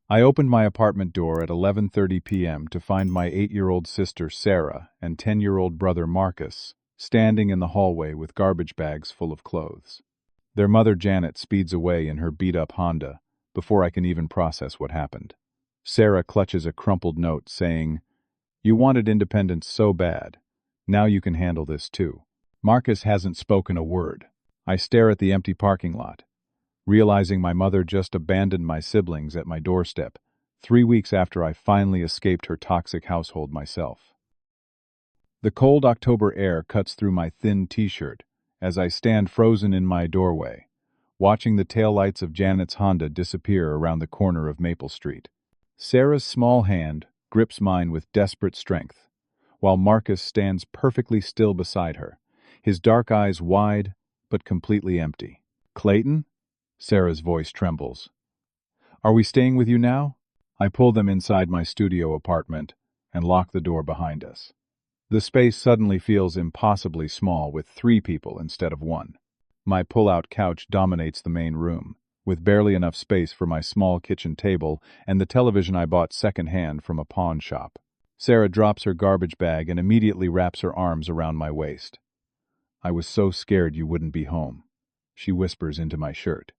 I opened my apartment door at 11:30 p.m. to find my 8-year-old sister Sarah and 10-year-old brother Marcus standing in the hallway with garbage bags full of clothes. Their mother Janet speeds away in her beat-up Honda before I can even process what happened. Sarah clutches a crumpled note saying, "You wanted independence so bad. Now you can handle this too." Marcus hasn't spoken a word. I stare at the empty parking lot, realizing my mother just abandoned my siblings at my doorstep, 3 weeks after I finally escaped her toxic household myself. The cold October air cuts through my thin t-shirt as I stand frozen in my doorway, watching the taillights of Janet's Honda disappear around the corner of Maple Street. Sarah's small hand grips mine with desperate strength, while Marcus stands perfectly still beside her, his dark eyes wide but completely empty. "Clayton?" Sarah's voice trembles. "Are we staying with you now?" I pull them inside my studio apartment and lock the door behind us. The space suddenly feels impossibly small with 3 people instead of 1. My pull-out couch dominates the main room, with barely enough space for my small kitchen table and the television I bought secondhand from a pawn shop. Sarah drops her garbage bag and immediately wraps her arms around my waist. "I was so scared you wouldn't be home," she whispers into my shirt.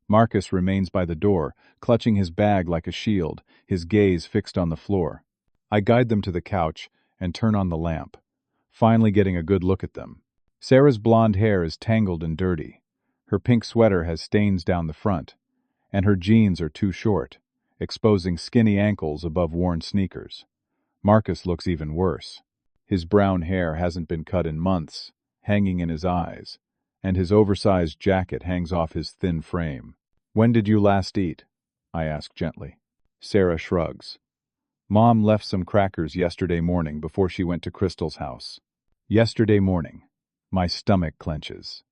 Marcus remains by the door, clutching his bag like a shield, his gaze fixed on the floor. I guide them to the couch and turn on the lamp, finally getting a good look at them. Sarah's blonde hair is tangled and dirty. Her pink sweater has stains down the front, and her jeans are too short, exposing skinny ankles above worn sneakers. Marcus looks even worse. His brown hair hasn't been cut in months, hanging in his eyes, and his oversized jacket hangs off his thin frame. "When did you last eat?" I ask gently. Sarah shrugs. "Mom left some crackers yesterday morning before she went to Crystal's house." Yesterday morning. My stomach clenches.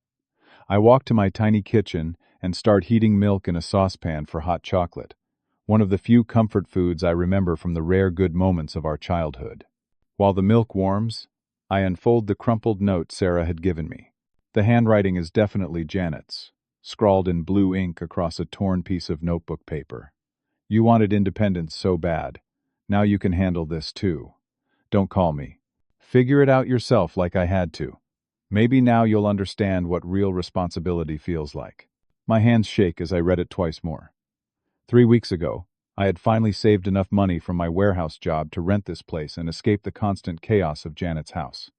I walk to my tiny kitchen and start heating milk in a saucepan for hot chocolate, one of the few comfort foods I remember from the rare good moments of our childhood. While the milk warms, I unfold the crumpled note Sarah had given me. The handwriting is definitely Janet's, scrawled in blue ink across a torn piece of notebook paper. "You wanted independence so bad. Now you can handle this too. Don't call me. Figure it out yourself like I had to. Maybe now you'll understand what real responsibility feels like." My hands shake as I read it twice more. 3 weeks ago, I had finally saved enough money from my warehouse job to rent this place and escape the constant chaos of Janet's house.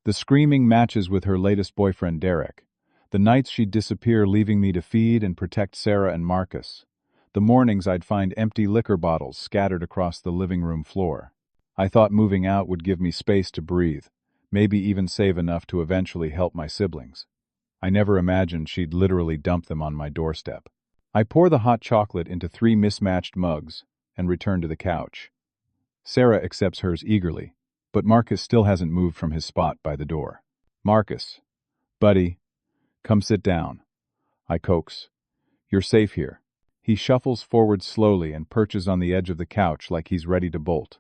The screaming matches with her latest boyfriend, Derek. The nights she'd disappear, leaving me to feed and protect Sarah and Marcus. The mornings I'd find empty liquor bottles scattered across the living room floor. I thought moving out would give me space to breathe, maybe even save enough to eventually help my siblings. I never imagined she'd literally dump them on my doorstep. I pour the hot chocolate into 3 mismatched mugs and return to the couch. Sarah accepts hers eagerly, but Marcus still hasn't moved from his spot by the door. "Marcus, buddy, come sit down," I coax. "You're safe here." He shuffles forward slowly and perches on the edge of the couch like he's ready to bolt.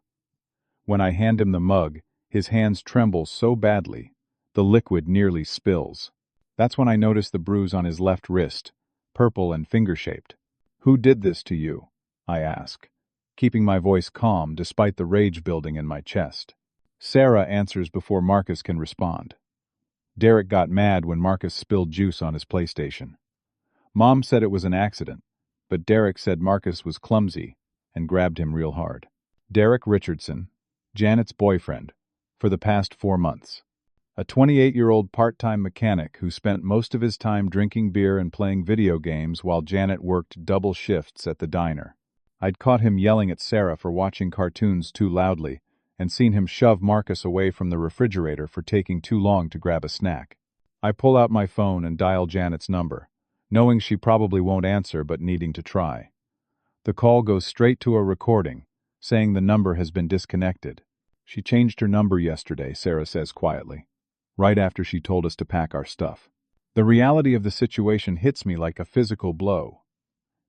When I hand him the mug, his hands tremble so badly, the liquid nearly spills. That's when I notice the bruise on his left wrist, purple and finger-shaped. "Who did this to you?" I ask, keeping my voice calm despite the rage building in my chest. Sarah answers before Marcus can respond. "Derek got mad when Marcus spilled juice on his PlayStation. Mom said it was an accident, but Derek said Marcus was clumsy and grabbed him real hard." Derek Richardson, Janet's boyfriend, for the past 4 months. A 28-year-old part-time mechanic who spent most of his time drinking beer and playing video games while Janet worked double shifts at the diner. I'd caught him yelling at Sarah for watching cartoons too loudly and seen him shove Marcus away from the refrigerator for taking too long to grab a snack. I pull out my phone and dial Janet's number, knowing she probably won't answer but needing to try. The call goes straight to a recording, saying the number has been disconnected. "She changed her number yesterday," Sarah says quietly, right after she told us to pack our stuff. The reality of the situation hits me like a physical blow.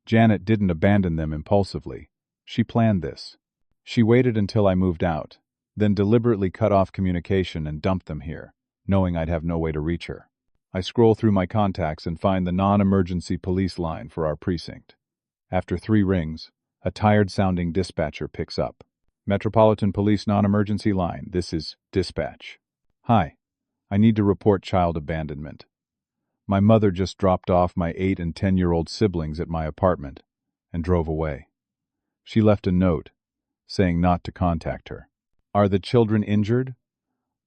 Janet didn't abandon them impulsively. She planned this. She waited until I moved out, then deliberately cut off communication and dumped them here, knowing I'd have no way to reach her. I scroll through my contacts and find the non-emergency police line for our precinct. After 3 rings, A tired-sounding dispatcher picks up. Metropolitan Police non-emergency line. This is dispatch. Hi. I need to report child abandonment. My mother just dropped off my 8 and 10-year-old siblings at my apartment and drove away. She left a note saying not to contact her. Are the children injured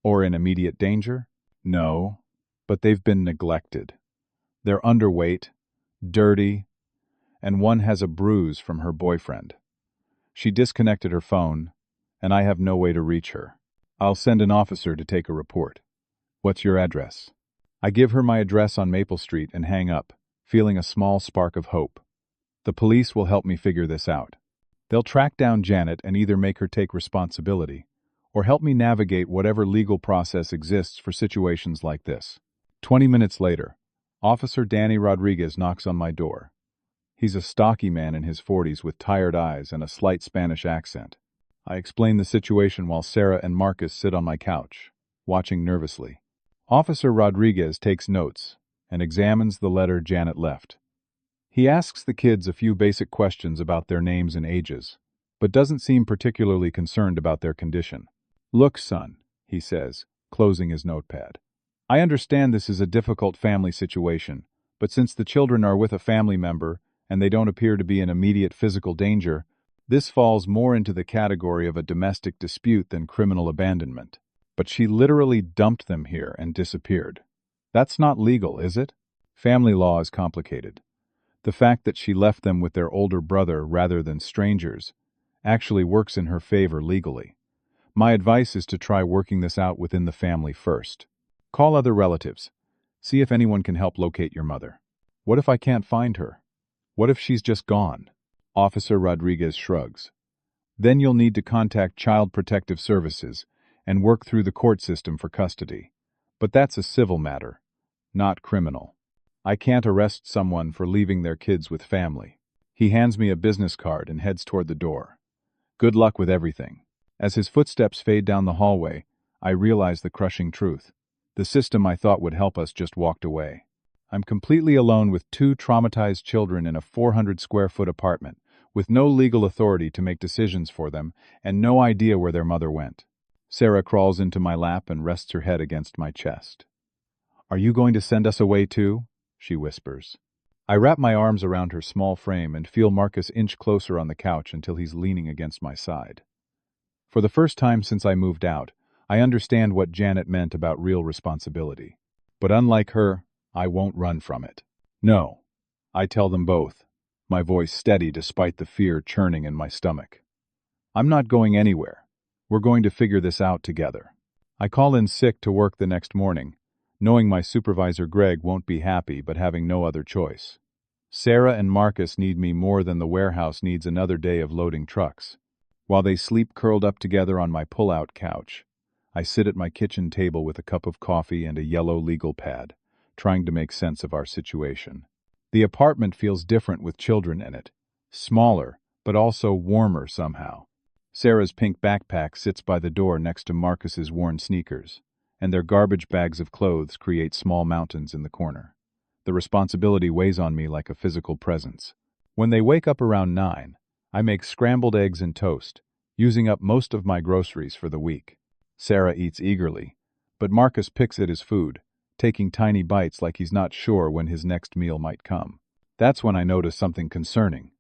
or in immediate danger? No, but they've been neglected. They're underweight, dirty, and one has a bruise from her boyfriend. She disconnected her phone, and I have no way to reach her. I'll send an officer to take a report. What's your address? I give her my address on Maple Street and hang up, feeling a small spark of hope. The police will help me figure this out. They'll track down Janet and either make her take responsibility or help me navigate whatever legal process exists for situations like this. 20 minutes later, Officer Danny Rodriguez knocks on my door. He's a stocky man in his 40s with tired eyes and a slight Spanish accent. I explain the situation while Sarah and Marcus sit on my couch, watching nervously. Officer Rodriguez takes notes and examines the letter Janet left. He asks the kids a few basic questions about their names and ages, but doesn't seem particularly concerned about their condition. Look, son, he says, closing his notepad. I understand this is a difficult family situation, but since the children are with a family member and they don't appear to be in immediate physical danger, this falls more into the category of a domestic dispute than criminal abandonment. But she literally dumped them here and disappeared. That's not legal, is it? Family law is complicated. The fact that she left them with their older brother rather than strangers actually works in her favor legally. My advice is to try working this out within the family first. Call other relatives. See if anyone can help locate your mother. What if I can't find her? What if she's just gone? Officer Rodriguez shrugs. Then you'll need to contact Child Protective Services and work through the court system for custody. But that's a civil matter, not criminal. I can't arrest someone for leaving their kids with family. He hands me a business card and heads toward the door. Good luck with everything. As his footsteps fade down the hallway, I realize the crushing truth. The system I thought would help us just walked away. I'm completely alone with 2 traumatized children in a 400-square-foot apartment, with no legal authority to make decisions for them, and no idea where their mother went. Sarah crawls into my lap and rests her head against my chest. Are you going to send us away too? She whispers. I wrap my arms around her small frame and feel Marcus inch closer on the couch until he's leaning against my side. For the first time since I moved out, I understand what Janet meant about real responsibility. But unlike her, I won't run from it. No, I tell them both, my voice steady despite the fear churning in my stomach. I'm not going anywhere. We're going to figure this out together. I call in sick to work the next morning, knowing my supervisor Greg won't be happy but having no other choice. Sarah and Marcus need me more than the warehouse needs another day of loading trucks. While they sleep curled up together on my pull-out couch, I sit at my kitchen table with a cup of coffee and a yellow legal pad, trying to make sense of our situation. The apartment feels different with children in it. Smaller, but also warmer somehow. Sarah's pink backpack sits by the door next to Marcus's worn sneakers, and their garbage bags of clothes create small mountains in the corner. The responsibility weighs on me like a physical presence. When they wake up around 9, I make scrambled eggs and toast, using up most of my groceries for the week. Sarah eats eagerly, but Marcus picks at his food, taking tiny bites like he's not sure when his next meal might come. That's when I notice something concerning.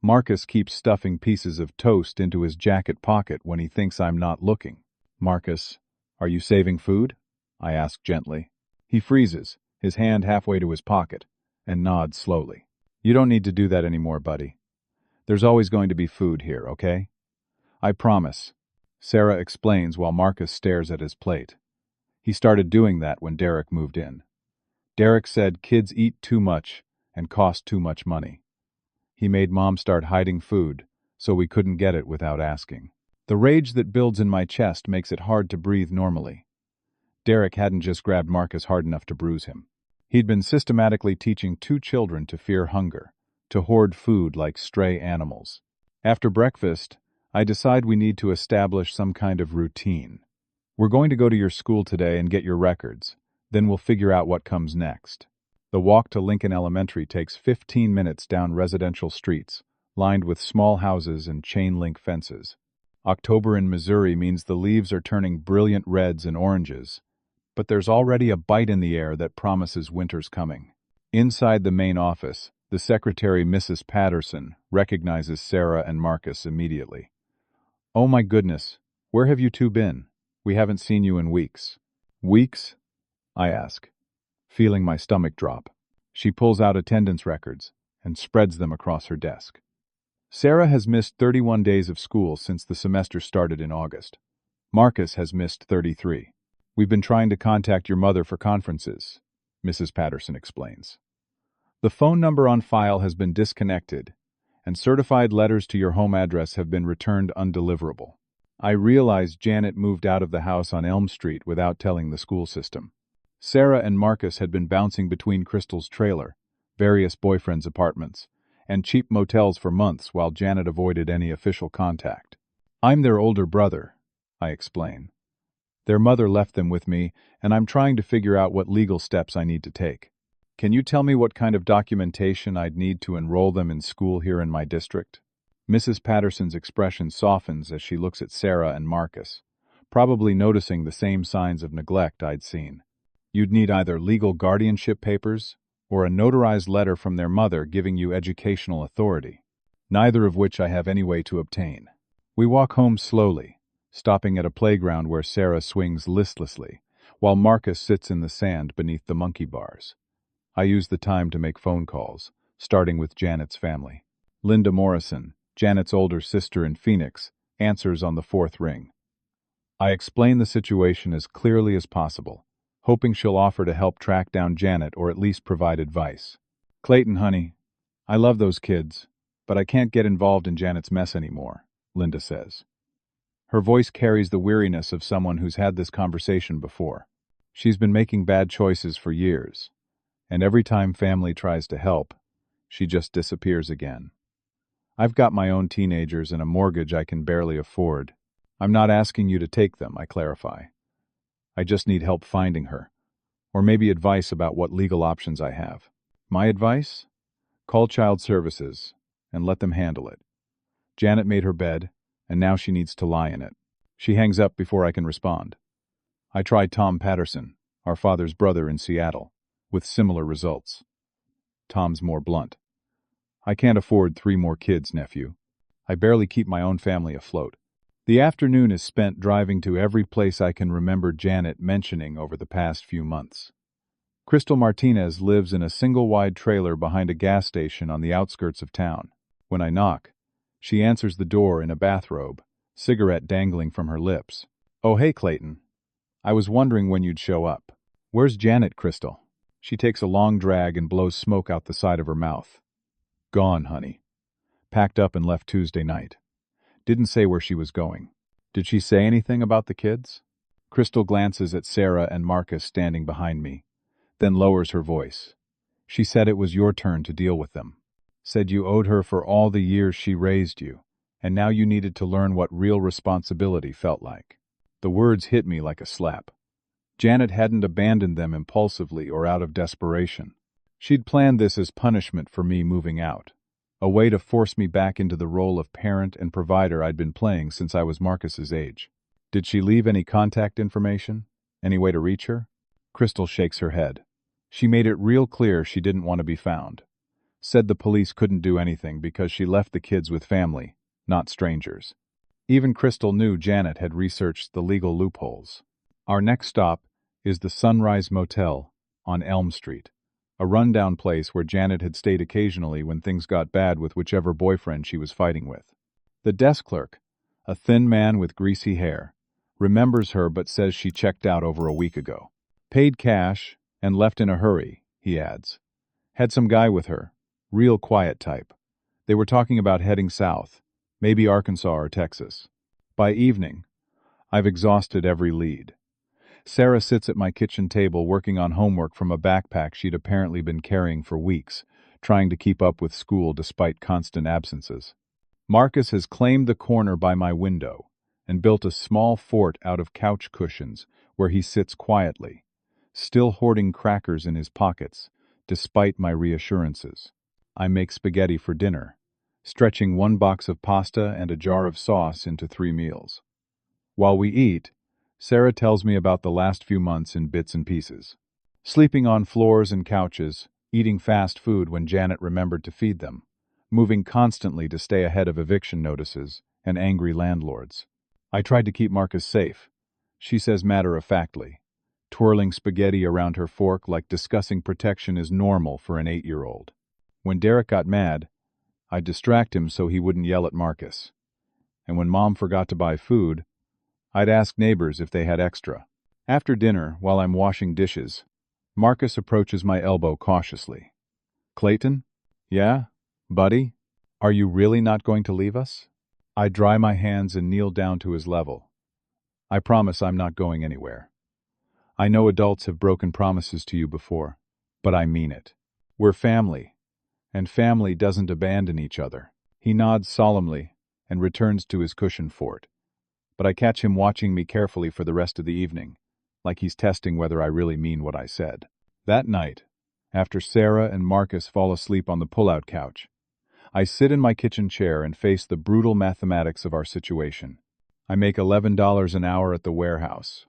Marcus keeps stuffing pieces of toast into his jacket pocket when he thinks I'm not looking. Marcus, are you saving food? I ask gently. He freezes, his hand halfway to his pocket, and nods slowly. You don't need to do that anymore, buddy. There's always going to be food here, okay? I promise. Sarah explains while Marcus stares at his plate. He started doing that when Derek moved in. Derek said kids eat too much and cost too much money. He made Mom start hiding food, so we couldn't get it without asking. The rage that builds in my chest makes it hard to breathe normally. Derek hadn't just grabbed Marcus hard enough to bruise him. He'd been systematically teaching 2 children to fear hunger, to hoard food like stray animals. After breakfast, I decide we need to establish some kind of routine. We're going to go to your school today and get your records, then we'll figure out what comes next. The walk to Lincoln Elementary takes 15 minutes down residential streets, lined with small houses and chain-link fences. October in Missouri means the leaves are turning brilliant reds and oranges, but there's already a bite in the air that promises winter's coming. Inside the main office, the secretary, Mrs. Patterson, recognizes Sarah and Marcus immediately. "Oh my goodness, where have you two been? We haven't seen you in weeks." "Weeks?" I ask, feeling my stomach drop. She pulls out attendance records and spreads them across her desk. Sarah has missed 31 days of school since the semester started in August. Marcus has missed 33. "We've been trying to contact your mother for conferences," Mrs. Patterson explains. "The phone number on file has been disconnected, and certified letters to your home address have been returned undeliverable." I realized Janet moved out of the house on Elm Street without telling the school system. Sarah and Marcus had been bouncing between Crystal's trailer, various boyfriends' apartments, and cheap motels for months while Janet avoided any official contact. "I'm their older brother," I explain. "Their mother left them with me, and I'm trying to figure out what legal steps I need to take. Can you tell me what kind of documentation I'd need to enroll them in school here in my district?" Mrs. Patterson's expression softens as she looks at Sarah and Marcus, probably noticing the same signs of neglect I'd seen. "You'd need either legal guardianship papers or a notarized letter from their mother giving you educational authority, neither of which I have any way to obtain." We walk home slowly, stopping at a playground where Sarah swings listlessly, while Marcus sits in the sand beneath the monkey bars. I use the time to make phone calls, starting with Janet's family. Linda Morrison, Janet's older sister in Phoenix, answers on the fourth ring. I explain the situation as clearly as possible, hoping she'll offer to help track down Janet or at least provide advice. "Clayton, honey, I love those kids, but I can't get involved in Janet's mess anymore," Linda says. Her voice carries the weariness of someone who's had this conversation before. She's been making bad choices for years, and every time family tries to help, she just disappears again. "I've got my own teenagers and a mortgage I can barely afford. I'm not asking you to take them," I clarify. "I just need help finding her, or maybe advice about what legal options I have." "My advice? Call Child Services and let them handle it. Janet made her bed, and now she needs to lie in it." She hangs up before I can respond. I tried Tom Patterson, our father's brother in Seattle, with similar results. Tom's more blunt. "I can't afford 3 more kids, nephew. I barely keep my own family afloat." The afternoon is spent driving to every place I can remember Janet mentioning over the past few months. Crystal Martinez lives in a single-wide trailer behind a gas station on the outskirts of town. When I knock, she answers the door in a bathrobe, cigarette dangling from her lips. "Oh, hey, Clayton. I was wondering when you'd show up." "Where's Janet, Crystal?" She takes a long drag and blows smoke out the side of her mouth. "Gone, honey. Packed up and left Tuesday night. Didn't say where she was going." "Did she say anything about the kids?" Crystal glances at Sarah and Marcus standing behind me, then lowers her voice. "She said it was your turn to deal with them. Said you owed her for all the years she raised you, and now you needed to learn what real responsibility felt like." The words hit me like a slap. Janet hadn't abandoned them impulsively or out of desperation. She'd planned this as punishment for me moving out, a way to force me back into the role of parent and provider I'd been playing since I was Marcus's age. "Did she leave any contact information? Any way to reach her?" Crystal shakes her head. "She made it real clear she didn't want to be found. Said the police couldn't do anything because she left the kids with family, not strangers." Even Crystal knew Janet had researched the legal loopholes. Our next stop is the Sunrise Motel on Elm Street, a rundown place where Janet had stayed occasionally when things got bad with whichever boyfriend she was fighting with. The desk clerk, a thin man with greasy hair, remembers her but says she checked out over a week ago. "Paid cash and left in a hurry," he adds. "Had some guy with her, real quiet type. They were talking about heading south, maybe Arkansas or Texas." By evening, I've exhausted every lead. Sarah sits at my kitchen table working on homework from a backpack she'd apparently been carrying for weeks, trying to keep up with school despite constant absences. Marcus has claimed the corner by my window and built a small fort out of couch cushions where he sits quietly, still hoarding crackers in his pockets, despite my reassurances. I make spaghetti for dinner, stretching one box of pasta and a jar of sauce into 3 meals. While we eat, Sarah tells me about the last few months in bits and pieces. Sleeping on floors and couches, eating fast food when Janet remembered to feed them, moving constantly to stay ahead of eviction notices and angry landlords. I tried to keep Marcus safe, she says matter-of-factly, twirling spaghetti around her fork like discussing protection is normal for an 8-year-old. When Derek got mad, I'd distract him so he wouldn't yell at Marcus. And when Mom forgot to buy food, I'd ask neighbors if they had extra. After dinner, while I'm washing dishes, Marcus approaches my elbow cautiously. Clayton? Yeah? Buddy? Are you really not going to leave us? I dry my hands and kneel down to his level. I promise I'm not going anywhere. I know adults have broken promises to you before, but I mean it. We're family, and family doesn't abandon each other. He nods solemnly and returns to his cushion fort, but I catch him watching me carefully for the rest of the evening, like he's testing whether I really mean what I said. That night, after Sarah and Marcus fall asleep on the pull-out couch, I sit in my kitchen chair and face the brutal mathematics of our situation. I make $11 an hour at the warehouse,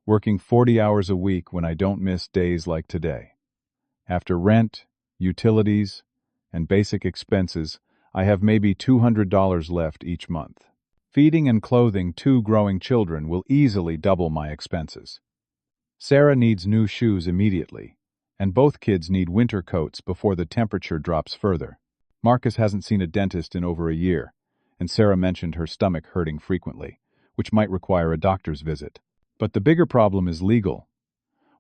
working 40 hours a week when I don't miss days like today. After rent, utilities, and basic expenses, I have maybe $200 left each month. Feeding and clothing 2 growing children will easily double my expenses. Sarah needs new shoes immediately, and both kids need winter coats before the temperature drops further. Marcus hasn't seen a dentist in over a year, and Sarah mentioned her stomach hurting frequently, which might require a doctor's visit. But the bigger problem is legal.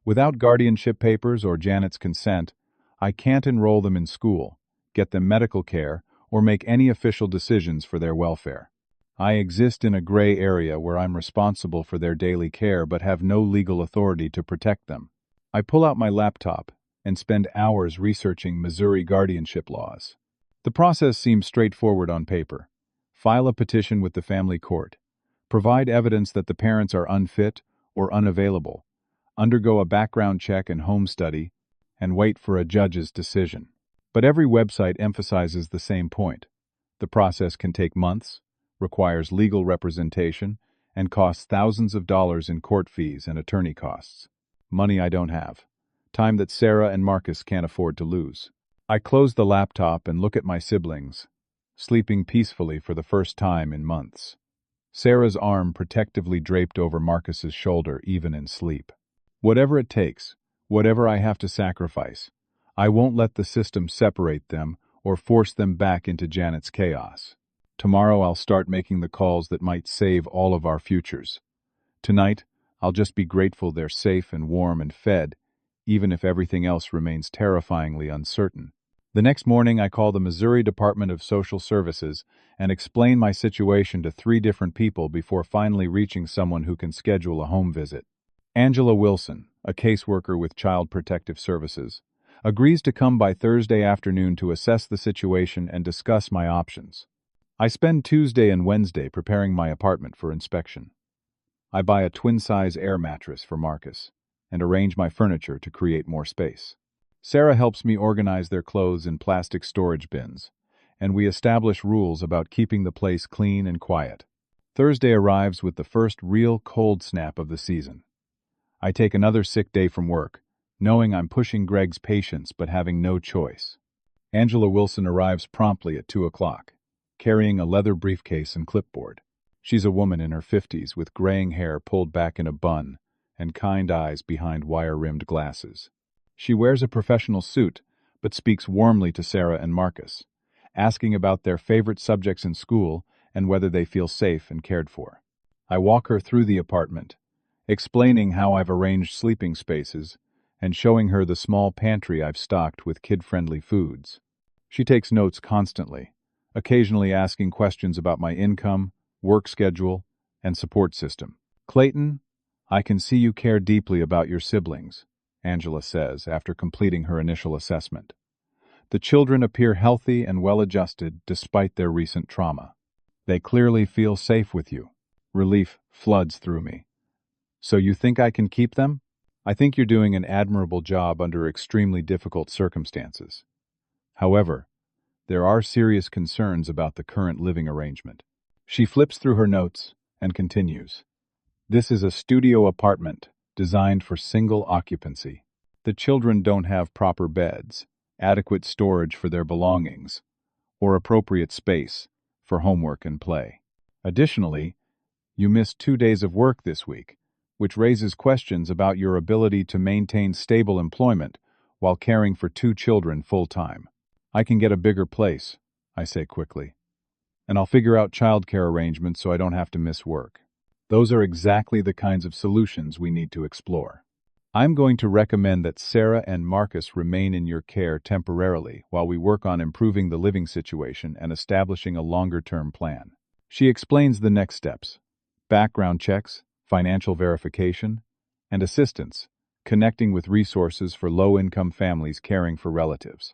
Without guardianship papers or Janet's consent, I can't enroll them in school, get them medical care, or make any official decisions for their welfare. I exist in a gray area where I'm responsible for their daily care but have no legal authority to protect them. I pull out my laptop and spend hours researching Missouri guardianship laws. The process seems straightforward on paper. File a petition with the family court. Provide evidence that the parents are unfit or unavailable. Undergo a background check and home study, and wait for a judge's decision. But every website emphasizes the same point. The process can take months, requires legal representation, and costs thousands of dollars in court fees and attorney costs. Money I don't have. Time that Sarah and Marcus can't afford to lose. I close the laptop and look at my siblings, sleeping peacefully for the first time in months. Sarah's arm protectively draped over Marcus's shoulder even in sleep. Whatever it takes, whatever I have to sacrifice, I won't let the system separate them or force them back into Janet's chaos. Tomorrow I'll start making the calls that might save all of our futures. Tonight, I'll just be grateful they're safe and warm and fed, even if everything else remains terrifyingly uncertain. The next morning, I call the Missouri Department of Social Services and explain my situation to 3 different people before finally reaching someone who can schedule a home visit. Angela Wilson, a caseworker with Child Protective Services, agrees to come by Thursday afternoon to assess the situation and discuss my options. I spend Tuesday and Wednesday preparing my apartment for inspection. I buy a twin-size air mattress for Marcus and arrange my furniture to create more space. Sarah helps me organize their clothes in plastic storage bins, and we establish rules about keeping the place clean and quiet. Thursday arrives with the first real cold snap of the season. I take another sick day from work, knowing I'm pushing Greg's patience but having no choice. Angela Wilson arrives promptly at 2 o'clock, carrying a leather briefcase and clipboard. She's a woman in her 50s with graying hair pulled back in a bun and kind eyes behind wire-rimmed glasses. She wears a professional suit, but speaks warmly to Sarah and Marcus, asking about their favorite subjects in school and whether they feel safe and cared for. I walk her through the apartment, explaining how I've arranged sleeping spaces and showing her the small pantry I've stocked with kid-friendly foods. She takes notes constantly, occasionally asking questions about my income, work schedule, and support system. Clayton, I can see you care deeply about your siblings, Angela says after completing her initial assessment. The children appear healthy and well-adjusted despite their recent trauma. They clearly feel safe with you. Relief floods through me. So you think I can keep them? I think you're doing an admirable job under extremely difficult circumstances. However, There are serious concerns about the current living arrangement. She flips through her notes and continues. This is a studio apartment designed for single occupancy. The children don't have proper beds, adequate storage for their belongings, or appropriate space for homework and play. Additionally, you missed 2 days of work this week, which raises questions about your ability to maintain stable employment while caring for 2 children full-time. I can get a bigger place, I say quickly, and I'll figure out childcare arrangements so I don't have to miss work. Those are exactly the kinds of solutions we need to explore. I'm going to recommend that Sarah and Marcus remain in your care temporarily while we work on improving the living situation and establishing a longer-term plan. She explains the next steps: background checks, financial verification, and assistance, connecting with resources for low-income families caring for relatives.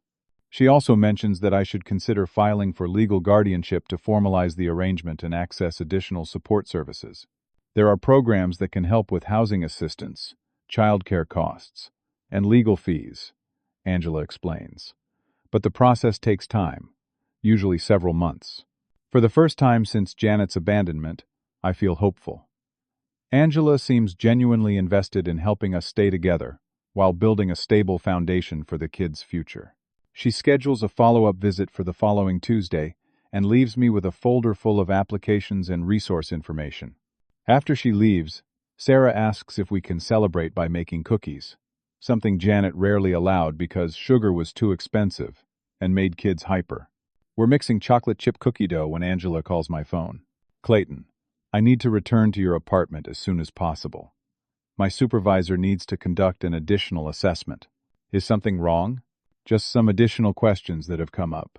She also mentions that I should consider filing for legal guardianship to formalize the arrangement and access additional support services. There are programs that can help with housing assistance, childcare costs, and legal fees, Angela explains. But the process takes time, usually several months. For the first time since Janet's abandonment, I feel hopeful. Angela seems genuinely invested in helping us stay together while building a stable foundation for the kids' future. She schedules a follow-up visit for the following Tuesday and leaves me with a folder full of applications and resource information. After she leaves, Sarah asks if we can celebrate by making cookies, something Janet rarely allowed because sugar was too expensive and made kids hyper. We're mixing chocolate chip cookie dough when Angela calls my phone. Clayton, I need to return to your apartment as soon as possible. My supervisor needs to conduct an additional assessment. Is something wrong? Just some additional questions that have come up.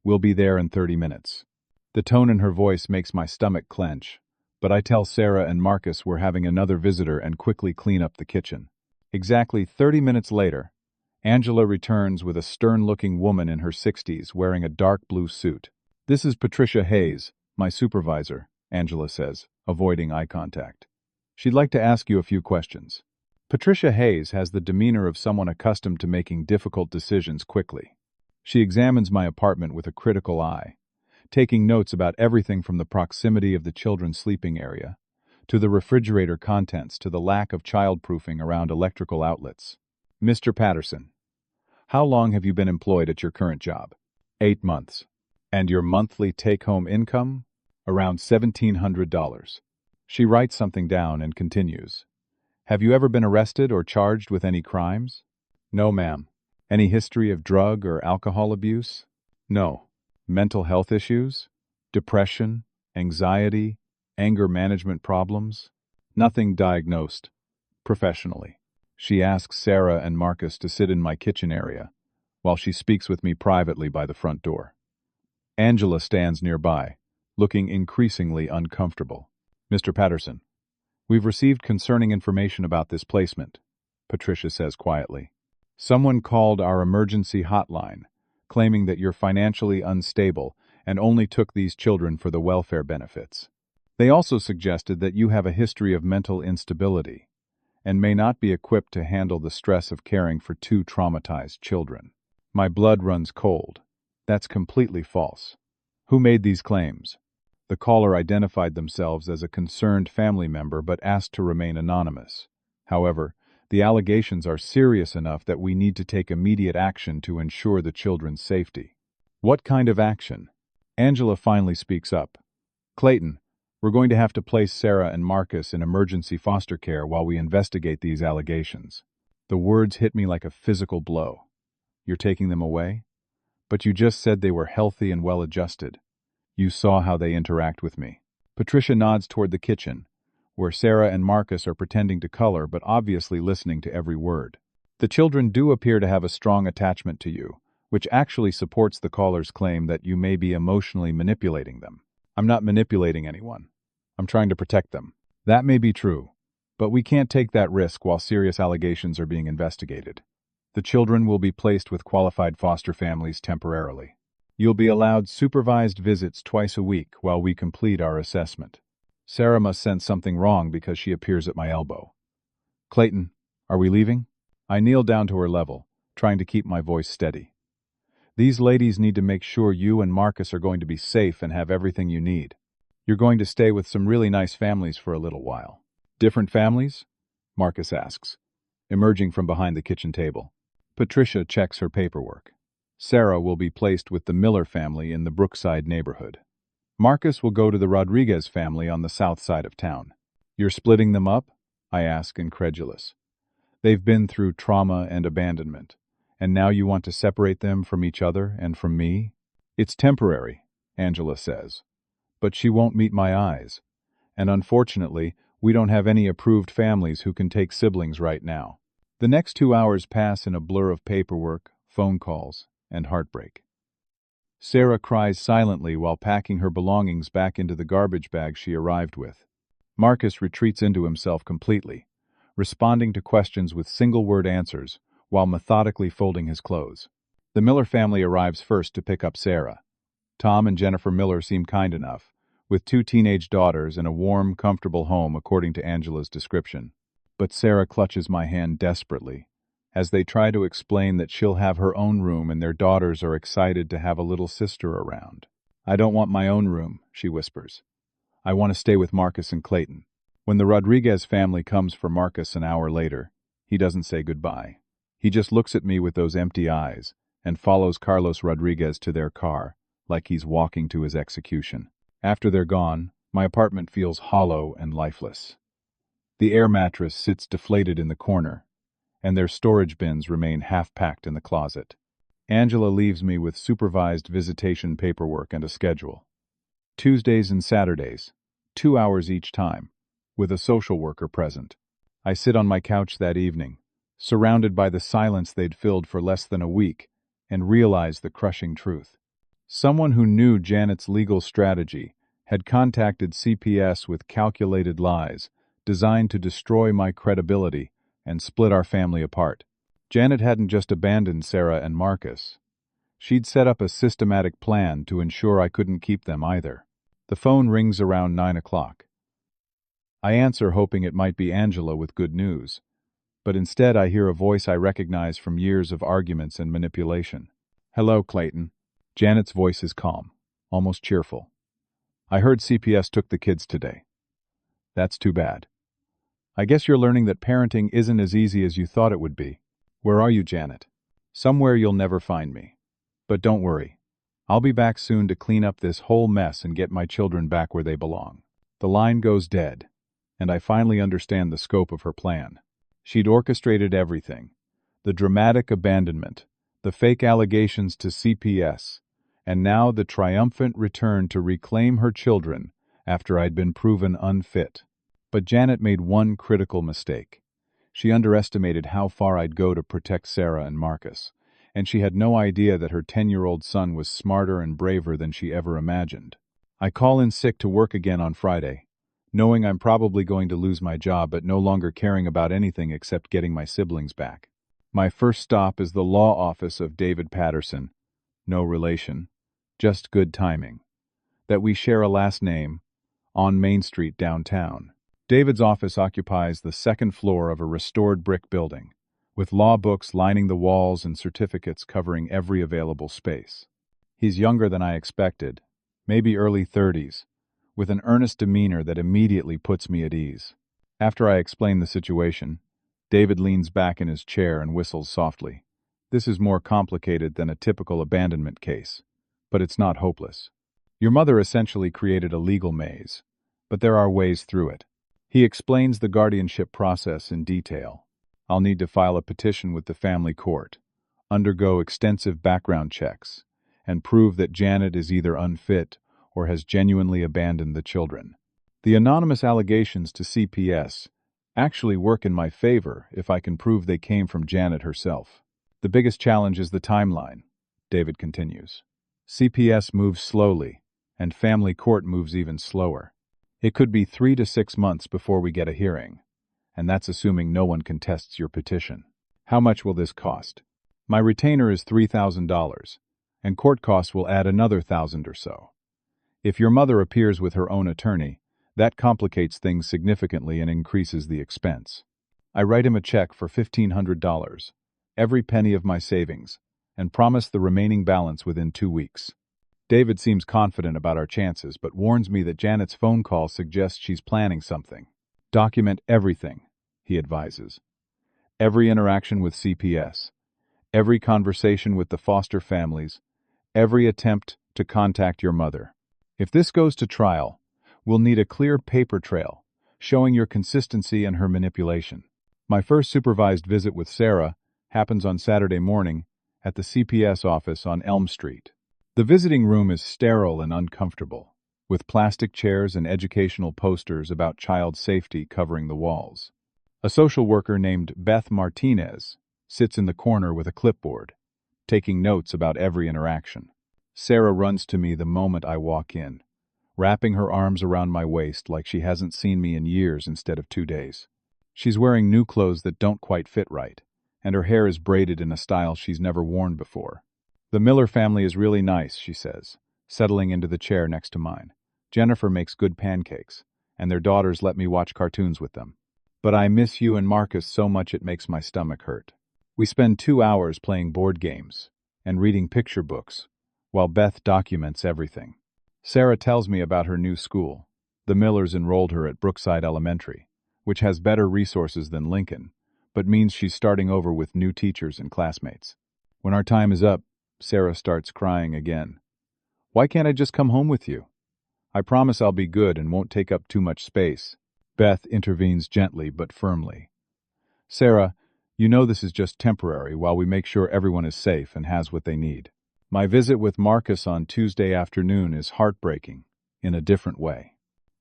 We'll be there in 30 minutes. The tone in her voice makes my stomach clench, but I tell Sarah and Marcus we're having another visitor and quickly clean up the kitchen. Exactly 30 minutes later, Angela returns with a stern-looking woman in her 60s wearing a dark blue suit. This is Patricia Hayes, my supervisor, Angela says, avoiding eye contact. She'd like to ask you a few questions. Patricia Hayes has the demeanor of someone accustomed to making difficult decisions quickly. She examines my apartment with a critical eye, taking notes about everything from the proximity of the children's sleeping area, to the refrigerator contents, to the lack of childproofing around electrical outlets. Mr. Patterson, how long have you been employed at your current job? 8 months. And your monthly take-home income? Around $1,700. She writes something down and continues. Have you ever been arrested or charged with any crimes? No, ma'am. Any history of drug or alcohol abuse? No. Mental health issues? Depression? Anxiety? Anger management problems? Nothing diagnosed professionally. She asks Sarah and Marcus to sit in my kitchen area, while she speaks with me privately by the front door. Angela stands nearby, looking increasingly uncomfortable. Mr. Patterson, we've received concerning information about this placement, Patricia says quietly. Someone called our emergency hotline, claiming that you're financially unstable and only took these children for the welfare benefits. They also suggested that you have a history of mental instability and may not be equipped to handle the stress of caring for 2 traumatized children. My blood runs cold. That's completely false. Who made these claims? The caller identified themselves as a concerned family member but asked to remain anonymous. However, the allegations are serious enough that we need to take immediate action to ensure the children's safety. What kind of action? Angela finally speaks up. Clayton, we're going to have to place Sarah and Marcus in emergency foster care while we investigate these allegations. The words hit me like a physical blow. You're taking them away? But you just said they were healthy and well-adjusted. You saw how they interact with me. Patricia nods toward the kitchen, where Sarah and Marcus are pretending to color but obviously listening to every word. The children do appear to have a strong attachment to you, which actually supports the caller's claim that you may be emotionally manipulating them. I'm not manipulating anyone. I'm trying to protect them. That may be true, but we can't take that risk while serious allegations are being investigated. The children will be placed with qualified foster families temporarily. You'll be allowed supervised visits twice a week while we complete our assessment. Sarah must sense something wrong because she appears at my elbow. Clayton, are we leaving? I kneel down to her level, trying to keep my voice steady. These ladies need to make sure you and Marcus are going to be safe and have everything you need. You're going to stay with some really nice families for a little while. Different families? Marcus asks, emerging from behind the kitchen table. Patricia checks her paperwork. Sarah will be placed with the Miller family in the Brookside neighborhood. Marcus will go to the Rodriguez family on the south side of town. You're splitting them up? I ask, incredulous. They've been through trauma and abandonment, and now you want to separate them from each other and from me? It's temporary, Angela says, but she won't meet my eyes, and unfortunately, we don't have any approved families who can take siblings right now. The next 2 hours pass in a blur of paperwork, phone calls, and heartbreak. Sarah cries silently while packing her belongings back into the garbage bag she arrived with. Marcus retreats into himself completely, responding to questions with single-word answers while methodically folding his clothes. The Miller family arrives first to pick up Sarah. Tom and Jennifer Miller seem kind enough, with 2 teenage daughters and a warm, comfortable home according to Angela's description. But Sarah clutches my hand desperately, as they try to explain that she'll have her own room and their daughters are excited to have a little sister around. I don't want my own room, she whispers. I want to stay with Marcus and Clayton. When the Rodriguez family comes for Marcus an hour later, he doesn't say goodbye. He just looks at me with those empty eyes and follows Carlos Rodriguez to their car, like he's walking to his execution. After they're gone, my apartment feels hollow and lifeless. The air mattress sits deflated in the corner, and their storage bins remain half-packed in the closet. Angela leaves me with supervised visitation paperwork and a schedule. Tuesdays and Saturdays, 2 hours each time, with a social worker present. I sit on my couch that evening, surrounded by the silence they'd filled for less than a week, and realize the crushing truth. Someone who knew Janet's legal strategy had contacted CPS with calculated lies designed to destroy my credibility and split our family apart. Janet hadn't just abandoned Sarah and Marcus. She'd set up a systematic plan to ensure I couldn't keep them either. The phone rings around 9 o'clock. I answer hoping it might be Angela with good news, but instead I hear a voice I recognize from years of arguments and manipulation. Hello, Clayton. Janet's voice is calm, almost cheerful. I heard CPS took the kids today. That's too bad. I guess you're learning that parenting isn't as easy as you thought it would be. Where are you, Janet? Somewhere you'll never find me. But don't worry. I'll be back soon to clean up this whole mess and get my children back where they belong. The line goes dead, and I finally understand the scope of her plan. She'd orchestrated everything. The dramatic abandonment, the fake allegations to CPS, and now the triumphant return to reclaim her children after I'd been proven unfit. But Janet made one critical mistake. She underestimated how far I'd go to protect Sarah and Marcus, and she had no idea that her 10-year-old son was smarter and braver than she ever imagined. I call in sick to work again on Friday, knowing I'm probably going to lose my job but no longer caring about anything except getting my siblings back. My first stop is the law office of David Patterson. No relation, just good timing. That we share a last name, on Main Street downtown. David's office occupies the second floor of a restored brick building, with law books lining the walls and certificates covering every available space. He's younger than I expected, maybe early 30s, with an earnest demeanor that immediately puts me at ease. After I explain the situation, David leans back in his chair and whistles softly. This is more complicated than a typical abandonment case, but it's not hopeless. Your mother essentially created a legal maze, but there are ways through it. He explains the guardianship process in detail. I'll need to file a petition with the family court, undergo extensive background checks, and prove that Janet is either unfit or has genuinely abandoned the children. The anonymous allegations to CPS actually work in my favor if I can prove they came from Janet herself. The biggest challenge is the timeline, David continues. CPS moves slowly, and family court moves even slower. It could be 3 to 6 months before we get a hearing, and that's assuming no one contests your petition. How much will this cost? My retainer is $3,000, and court costs will add another $1,000 or so. If your mother appears with her own attorney, that complicates things significantly and increases the expense. I write him a check for $1,500, every penny of my savings, and promise the remaining balance within 2 weeks. David seems confident about our chances, but warns me that Janet's phone call suggests she's planning something. Document everything, he advises. Every interaction with CPS, every conversation with the foster families, every attempt to contact your mother. If this goes to trial, we'll need a clear paper trail showing your consistency and her manipulation. My first supervised visit with Sarah happens on Saturday morning at the CPS office on Elm Street. The visiting room is sterile and uncomfortable, with plastic chairs and educational posters about child safety covering the walls. A social worker named Beth Martinez sits in the corner with a clipboard, taking notes about every interaction. Sarah runs to me the moment I walk in, wrapping her arms around my waist like she hasn't seen me in years instead of 2 days. She's wearing new clothes that don't quite fit right, and her hair is braided in a style she's never worn before. The Miller family is really nice, she says, settling into the chair next to mine. Jennifer makes good pancakes, and their daughters let me watch cartoons with them. But I miss you and Marcus so much it makes my stomach hurt. We spend 2 hours playing board games and reading picture books, while Beth documents everything. Sarah tells me about her new school. The Millers enrolled her at Brookside Elementary, which has better resources than Lincoln, but means she's starting over with new teachers and classmates. When our time is up, Sarah starts crying again. Why can't I just come home with you? I promise I'll be good and won't take up too much space. Beth intervenes gently but firmly. Sarah, you know this is just temporary while we make sure everyone is safe and has what they need. My visit with Marcus on Tuesday afternoon is heartbreaking, in a different way.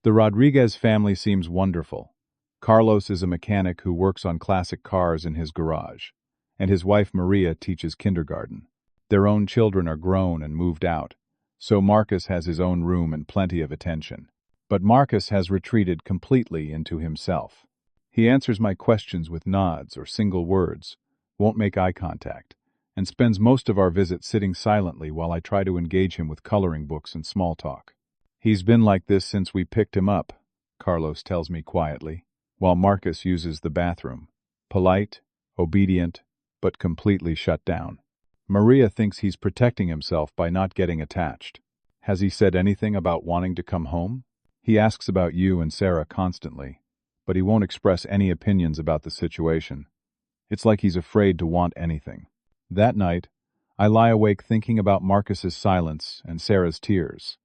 The Rodriguez family seems wonderful. Carlos is a mechanic who works on classic cars in his garage, and his wife Maria teaches kindergarten. Their own children are grown and moved out, so Marcus has his own room and plenty of attention. But Marcus has retreated completely into himself. He answers my questions with nods or single words, won't make eye contact, and spends most of our visit sitting silently while I try to engage him with coloring books and small talk. He's been like this since we picked him up, Carlos tells me quietly, while Marcus uses the bathroom. Polite, obedient, but completely shut down. Maria thinks he's protecting himself by not getting attached. Has he said anything about wanting to come home? He asks about you and Sarah constantly, but he won't express any opinions about the situation. It's like he's afraid to want anything. That night, I lie awake thinking about Marcus's silence and Sarah's tears,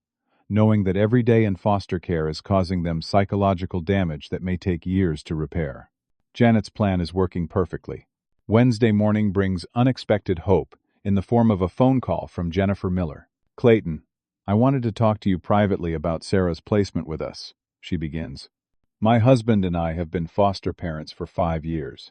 knowing that every day in foster care is causing them psychological damage that may take years to repair. Janet's plan is working perfectly. Wednesday morning brings unexpected hope in the form of a phone call from Jennifer Miller. Clayton, I wanted to talk to you privately about Sarah's placement with us, she begins. My husband and I have been foster parents for 5 years,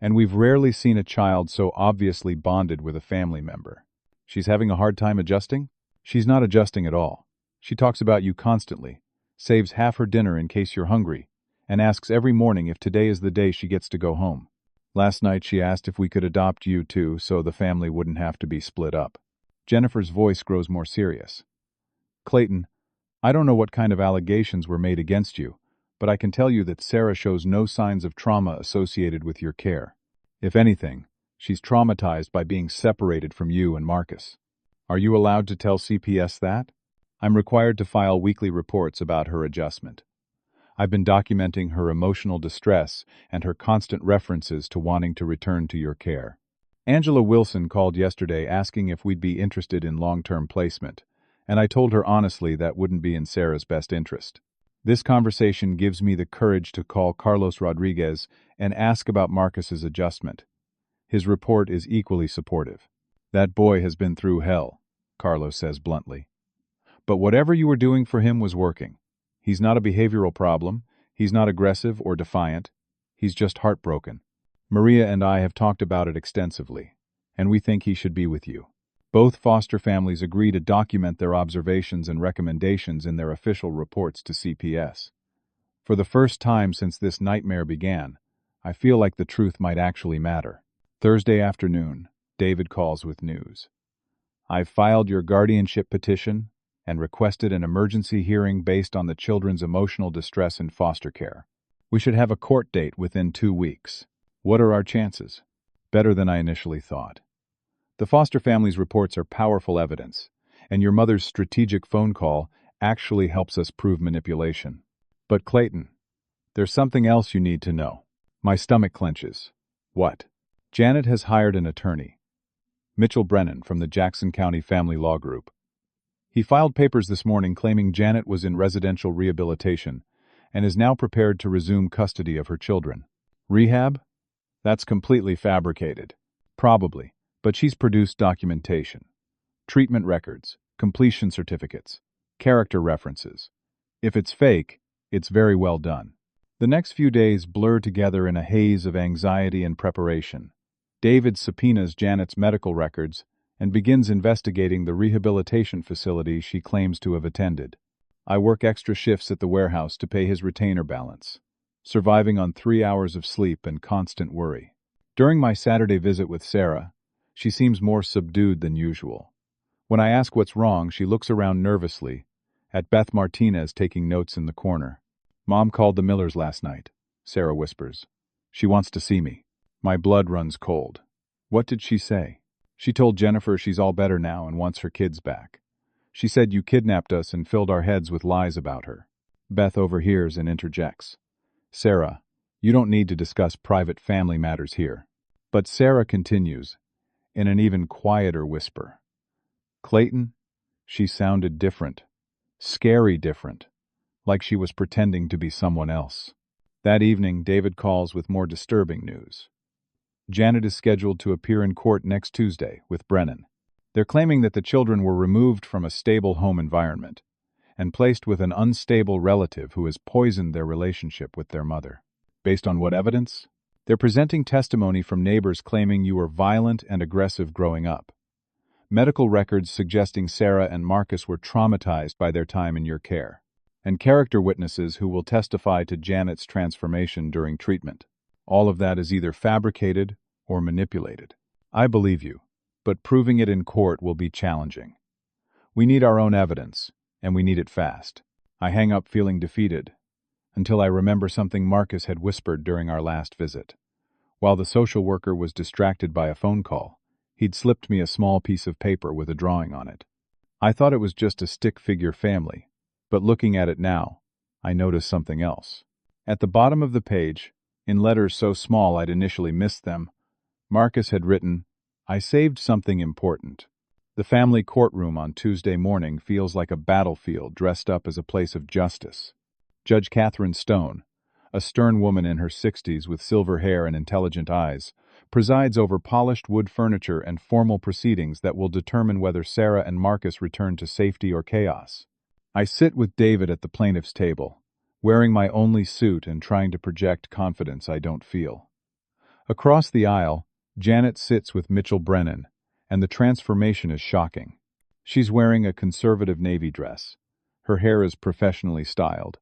and we've rarely seen a child so obviously bonded with a family member. She's having a hard time adjusting? She's not adjusting at all. She talks about you constantly, saves half her dinner in case you're hungry, and asks every morning if today is the day she gets to go home. Last night she asked if we could adopt you too so the family wouldn't have to be split up. Jennifer's voice grows more serious. Clayton, I don't know what kind of allegations were made against you, but I can tell you that Sarah shows no signs of trauma associated with your care. If anything, she's traumatized by being separated from you and Marcus. Are you allowed to tell CPS that? I'm required to file weekly reports about her adjustment. I've been documenting her emotional distress and her constant references to wanting to return to your care. Angela Wilson called yesterday asking if we'd be interested in long-term placement, and I told her honestly that wouldn't be in Sarah's best interest. This conversation gives me the courage to call Carlos Rodriguez and ask about Marcus's adjustment. His report is equally supportive. That boy has been through hell, Carlos says bluntly. But whatever you were doing for him was working. He's not a behavioral problem, he's not aggressive or defiant, he's just heartbroken. Maria and I have talked about it extensively, and we think he should be with you. Both foster families agree to document their observations and recommendations in their official reports to CPS. For the first time since this nightmare began, I feel like the truth might actually matter. Thursday afternoon, David calls with news. I've filed your guardianship petition and requested an emergency hearing based on the children's emotional distress in foster care. We should have a court date within 2 weeks. What are our chances? Better than I initially thought. The foster family's reports are powerful evidence, and your mother's strategic phone call actually helps us prove manipulation. But Clayton, there's something else you need to know. My stomach clenches. What? Janet has hired an attorney, Mitchell Brennan from the Jackson County Family Law Group. He filed papers this morning claiming Janet was in residential rehabilitation and is now prepared to resume custody of her children. Rehab? That's completely fabricated. Probably, but she's produced documentation. Treatment records, completion certificates, character references. If it's fake, it's very well done. The next few days blur together in a haze of anxiety and preparation. David subpoenas Janet's medical records and begins investigating the rehabilitation facility she claims to have attended. I work extra shifts at the warehouse to pay his retainer balance, surviving on 3 hours of sleep and constant worry. During my Saturday visit with Sarah, she seems more subdued than usual. When I ask what's wrong, she looks around nervously, at Beth Martinez taking notes in the corner. Mom called the Millers last night, Sarah whispers. She wants to see me. My blood runs cold. What did she say? She told Jennifer she's all better now and wants her kids back. She said you kidnapped us and filled our heads with lies about her. Beth overhears and interjects. Sarah, you don't need to discuss private family matters here. But Sarah continues, in an even quieter whisper. Clayton? She sounded different. Scary different. Like she was pretending to be someone else. That evening, David calls with more disturbing news. Janet is scheduled to appear in court next Tuesday with Brennan. They're claiming that the children were removed from a stable home environment and placed with an unstable relative who has poisoned their relationship with their mother. Based on what evidence? They're presenting testimony from neighbors claiming you were violent and aggressive growing up. Medical records suggesting Sarah and Marcus were traumatized by their time in your care. And character witnesses who will testify to Janet's transformation during treatment. All of that is either fabricated or manipulated. I believe you, but proving it in court will be challenging. We need our own evidence, and we need it fast. I hang up feeling defeated, until I remember something Marcus had whispered during our last visit. While the social worker was distracted by a phone call, he'd slipped me a small piece of paper with a drawing on it. I thought it was just a stick figure family, but looking at it now, I noticed something else. At the bottom of the page, in letters so small I'd initially missed them, Marcus had written, I saved something important. The family courtroom on Tuesday morning feels like a battlefield dressed up as a place of justice. Judge Catherine Stone, a stern woman in her 60s with silver hair and intelligent eyes, presides over polished wood furniture and formal proceedings that will determine whether Sarah and Marcus return to safety or chaos. I sit with David at the plaintiff's table, wearing my only suit and trying to project confidence I don't feel. Across the aisle, Janet sits with Mitchell Brennan, and the transformation is shocking. She's wearing a conservative navy dress. Her hair is professionally styled,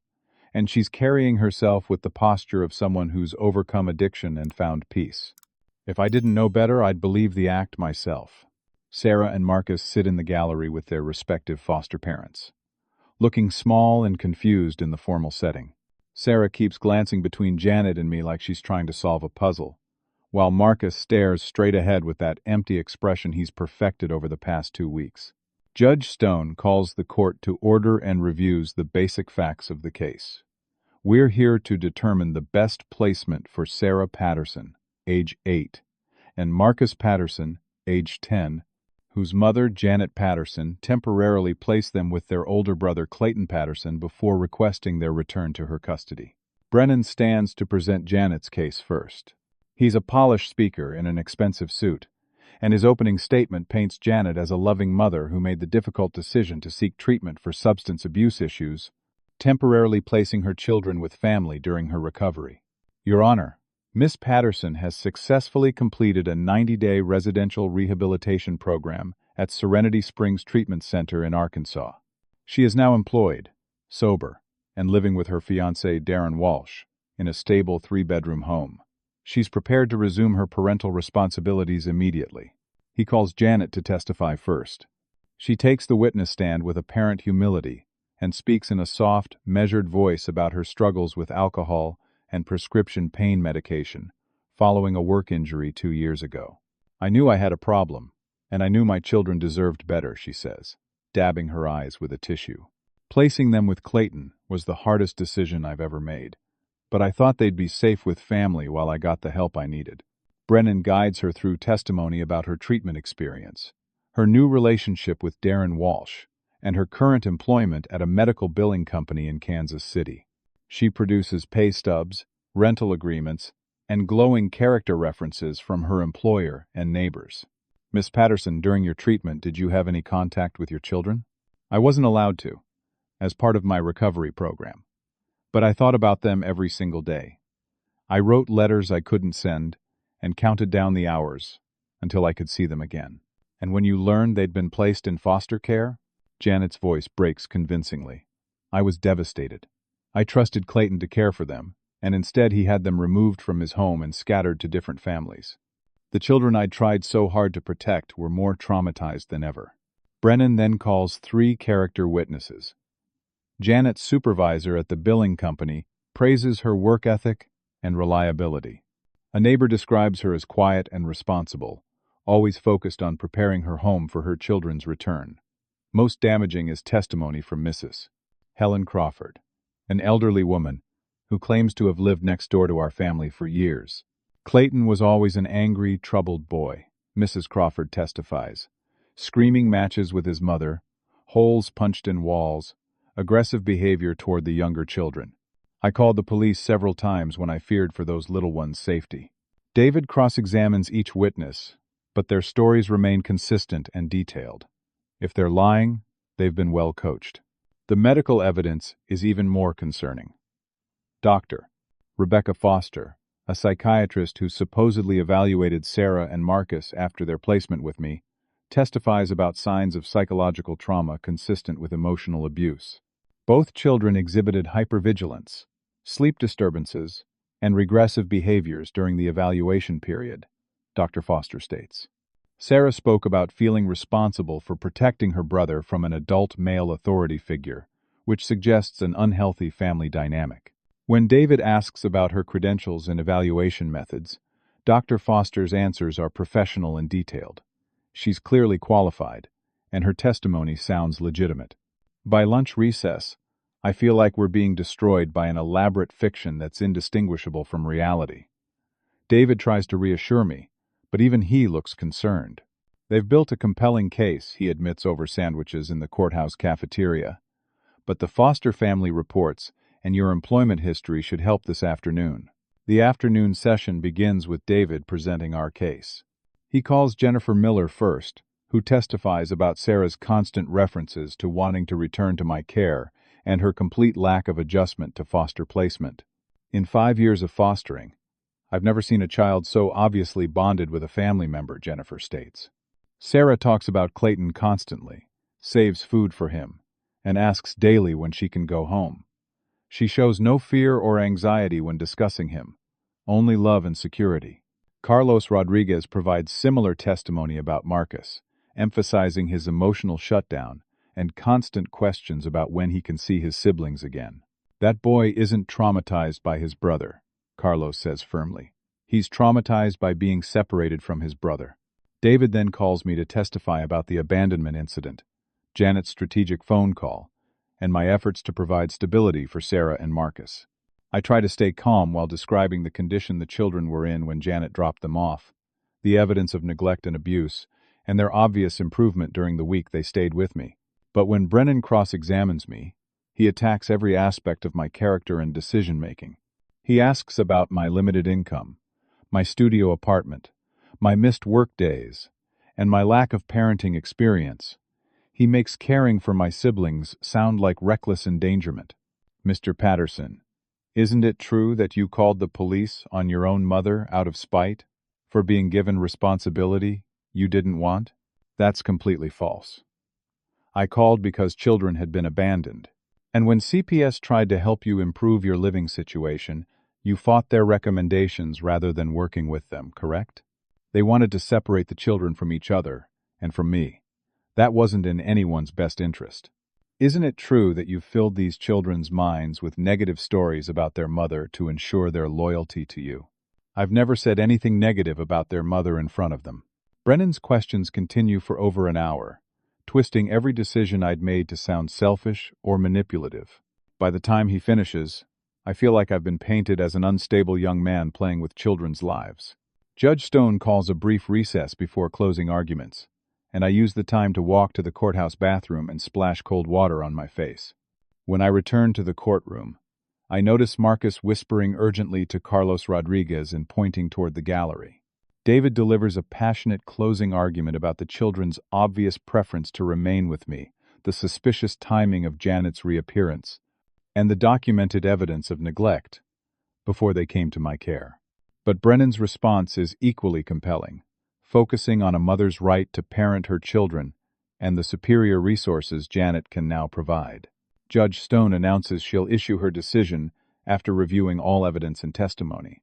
and she's carrying herself with the posture of someone who's overcome addiction and found peace. If I didn't know better, I'd believe the act myself. Sarah and Marcus sit in the gallery with their respective foster parents, looking small and confused in the formal setting. Sarah keeps glancing between Janet and me like she's trying to solve a puzzle, while Marcus stares straight ahead with that empty expression he's perfected over the past 2 weeks. Judge Stone calls the court to order and reviews the basic facts of the case. We're here to determine the best placement for Sarah Patterson, age 8, and Marcus Patterson, age 10, whose mother, Janet Patterson, temporarily placed them with their older brother Clayton Patterson before requesting their return to her custody. Brennan stands to present Janet's case first. He's a polished speaker in an expensive suit, and his opening statement paints Janet as a loving mother who made the difficult decision to seek treatment for substance abuse issues, temporarily placing her children with family during her recovery. Your Honor, Miss Patterson has successfully completed a 90-day residential rehabilitation program at Serenity Springs Treatment Center in Arkansas. She is now employed, sober, and living with her fiancé Darren Walsh in a stable 3-bedroom home. She's prepared to resume her parental responsibilities immediately. He calls Janet to testify first. She takes the witness stand with apparent humility and speaks in a soft, measured voice about her struggles with alcohol and prescription pain medication, following a work injury 2 years ago. I knew I had a problem, And I knew my children deserved better, she says, dabbing her eyes with a tissue. Placing them with Clayton was the hardest decision I've ever made. But I thought they'd be safe with family while I got the help I needed. Brennan guides her through testimony about her treatment experience, her new relationship with Darren Walsh, and her current employment at a medical billing company in Kansas City. She produces pay stubs, rental agreements, and glowing character references from her employer and neighbors. Miss Patterson, during your treatment, did you have any contact with your children? I wasn't allowed to, as part of my recovery program. But I thought about them every single day. I wrote letters I couldn't send and counted down the hours until I could see them again. And when you learned they'd been placed in foster care? Janet's voice breaks convincingly. I was devastated. I trusted Clayton to care for them, and instead he had them removed from his home and scattered to different families. The children I'd tried so hard to protect were more traumatized than ever. Brennan then calls 3 character witnesses. Janet's supervisor at the billing company praises her work ethic and reliability. A neighbor describes her as quiet and responsible, always focused on preparing her home for her children's return. Most damaging is testimony from Mrs. Helen Crawford, an elderly woman who claims to have lived next door to our family for years. Clayton was always an angry, troubled boy, Mrs. Crawford testifies. Screaming matches with his mother, holes punched in walls, aggressive behavior toward the younger children. I called the police several times when I feared for those little ones' safety. David cross-examines each witness, but their stories remain consistent and detailed. If they're lying, they've been well coached. The medical evidence is even more concerning. Dr. Rebecca Foster, a psychiatrist who supposedly evaluated Sarah and Marcus after their placement with me, testifies about signs of psychological trauma consistent with emotional abuse. Both children exhibited hypervigilance, sleep disturbances, and regressive behaviors during the evaluation period, Dr. Foster states. Sarah spoke about feeling responsible for protecting her brother from an adult male authority figure, which suggests an unhealthy family dynamic. When David asks about her credentials and evaluation methods, Dr. Foster's answers are professional and detailed. She's clearly qualified, and her testimony sounds legitimate. By lunch recess, I feel like we're being destroyed by an elaborate fiction that's indistinguishable from reality. David tries to reassure me, but even he looks concerned. They've built a compelling case, he admits over sandwiches in the courthouse cafeteria. But the Foster family reports and your employment history should help this afternoon. The afternoon session begins with David presenting our case. He calls Jennifer Miller first, who testifies about Sarah's constant references to wanting to return to my care and her complete lack of adjustment to foster placement. In 5 years of fostering, I've never seen a child so obviously bonded with a family member, Jennifer states. Sarah talks about Clayton constantly, saves food for him, and asks daily when she can go home. She shows no fear or anxiety when discussing him, only love and security. Carlos Rodriguez provides similar testimony about Marcus, emphasizing his emotional shutdown and constant questions about when he can see his siblings again. That boy isn't traumatized by his brother, Carlos says firmly. He's traumatized by being separated from his brother. David then calls me to testify about the abandonment incident, Janet's strategic phone call, and my efforts to provide stability for Sarah and Marcus. I try to stay calm while describing the condition the children were in when Janet dropped them off, the evidence of neglect and abuse, and their obvious improvement during the week they stayed with me. But when Brennan cross-examines me, he attacks every aspect of my character and decision-making. He asks about my limited income, my studio apartment, my missed work days, and my lack of parenting experience. He makes caring for my siblings sound like reckless endangerment. Mr. Patterson, isn't it true that you called the police on your own mother out of spite for being given responsibility you didn't want? That's completely false. I called because children had been abandoned. And when CPS tried to help you improve your living situation, you fought their recommendations rather than working with them, correct? They wanted to separate the children from each other and from me. That wasn't in anyone's best interest. Isn't it true that you've filled these children's minds with negative stories about their mother to ensure their loyalty to you? I've never said anything negative about their mother in front of them. Brennan's questions continue for over an hour, twisting every decision I'd made to sound selfish or manipulative. By the time he finishes, I feel like I've been painted as an unstable young man playing with children's lives. Judge Stone calls a brief recess before closing arguments, and I use the time to walk to the courthouse bathroom and splash cold water on my face. When I return to the courtroom, I notice Marcus whispering urgently to Carlos Rodriguez and pointing toward the gallery. David delivers a passionate closing argument about the children's obvious preference to remain with me, the suspicious timing of Janet's reappearance, and the documented evidence of neglect before they came to my care. But Brennan's response is equally compelling, focusing on a mother's right to parent her children and the superior resources Janet can now provide. Judge Stone announces she'll issue her decision after reviewing all evidence and testimony.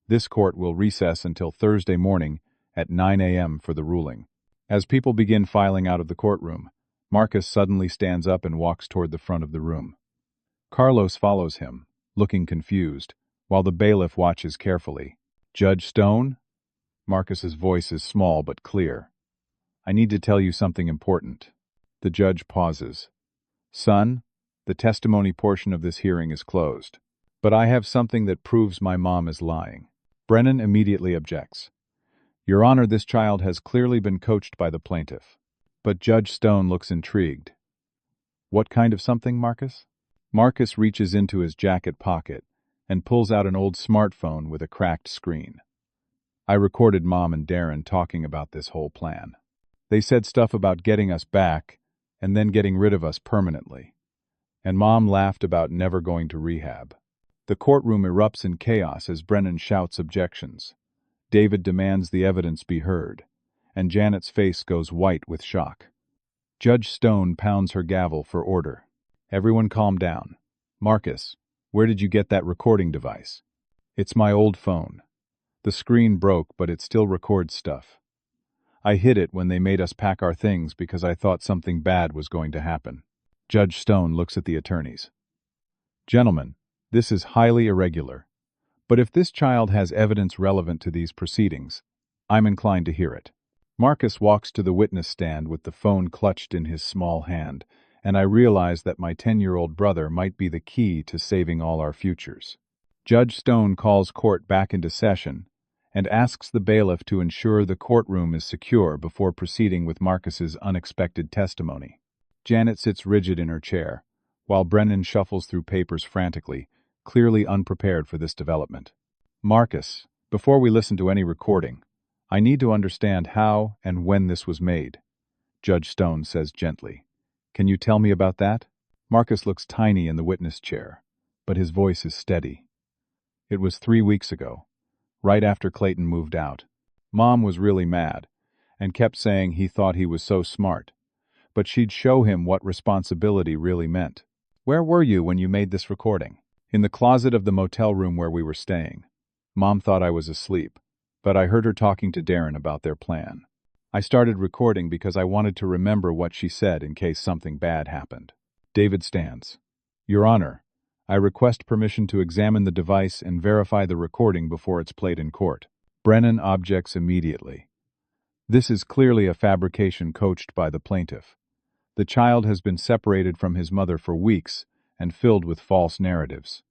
This court will recess until Thursday morning at 9 a.m. for the ruling. As people begin filing out of the courtroom, Marcus suddenly stands up and walks toward the front of the room. Carlos follows him, looking confused, while the bailiff watches carefully. "Judge Stone?" Marcus's voice is small but clear. "I need to tell you something important." The judge pauses. "Son, the testimony portion of this hearing is closed. But I have something that proves my mom is lying." Brennan immediately objects. "Your Honor, this child has clearly been coached by the plaintiff." But Judge Stone looks intrigued. "What kind of something, Marcus?" Marcus reaches into his jacket pocket and pulls out an old smartphone with a cracked screen. "I recorded Mom and Darren talking about this whole plan. They said stuff about getting us back and then getting rid of us permanently. And Mom laughed about never going to rehab." The courtroom erupts in chaos as Brennan shouts objections. David demands the evidence be heard, and Janet's face goes white with shock. Judge Stone pounds her gavel for order. "Everyone calm down. Marcus, where did you get that recording device?" "It's my old phone. The screen broke, but it still records stuff. I hid it when they made us pack our things because I thought something bad was going to happen." Judge Stone looks at the attorneys. "Gentlemen, this is highly irregular. But if this child has evidence relevant to these proceedings, I'm inclined to hear it." Marcus walks to the witness stand with the phone clutched in his small hand, and I realize that my 10-year-old brother might be the key to saving all our futures. Judge Stone calls court back into session and asks the bailiff to ensure the courtroom is secure before proceeding with Marcus's unexpected testimony. Janet sits rigid in her chair, while Brennan shuffles through papers frantically, clearly unprepared for this development. "Marcus, before we listen to any recording, I need to understand how and when this was made," Judge Stone says gently. "Can you tell me about that?" Marcus looks tiny in the witness chair, but his voice is steady. "It was 3 weeks ago, right after Clayton moved out. Mom was really mad and kept saying he thought he was so smart, but she'd show him what responsibility really meant." "Where were you when you made this recording?" "In the closet of the motel room where we were staying. Mom thought I was asleep, but I heard her talking to Darren about their plan. I started recording because I wanted to remember what she said in case something bad happened." David stands. "Your Honor, I request permission to examine the device and verify the recording before it's played in court." Brennan objects immediately. "This is clearly a fabrication coached by the plaintiff. The child has been separated from his mother for weeks and filled with false narratives."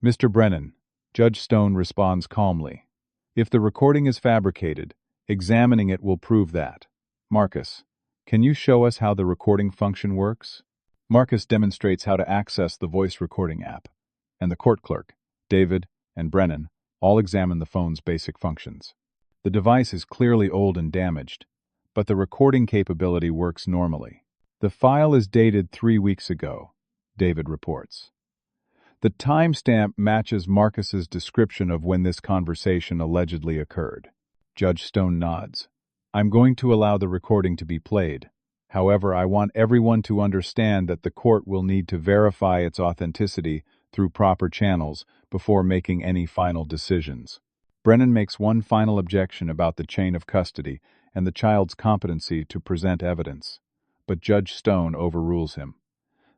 "Mr. Brennan," Judge Stone responds calmly, "if the recording is fabricated, examining it will prove that. Marcus, can you show us how the recording function works?" Marcus demonstrates how to access the voice recording app, and the court clerk, David, and Brennan all examine the phone's basic functions. The device is clearly old and damaged, but the recording capability works normally. "The file is dated 3 weeks ago," David reports. "The timestamp matches Marcus's description of when this conversation allegedly occurred." Judge Stone nods. "I'm going to allow the recording to be played. However, I want everyone to understand that the court will need to verify its authenticity through proper channels before making any final decisions." Brennan makes one final objection about the chain of custody and the child's competency to present evidence, but Judge Stone overrules him.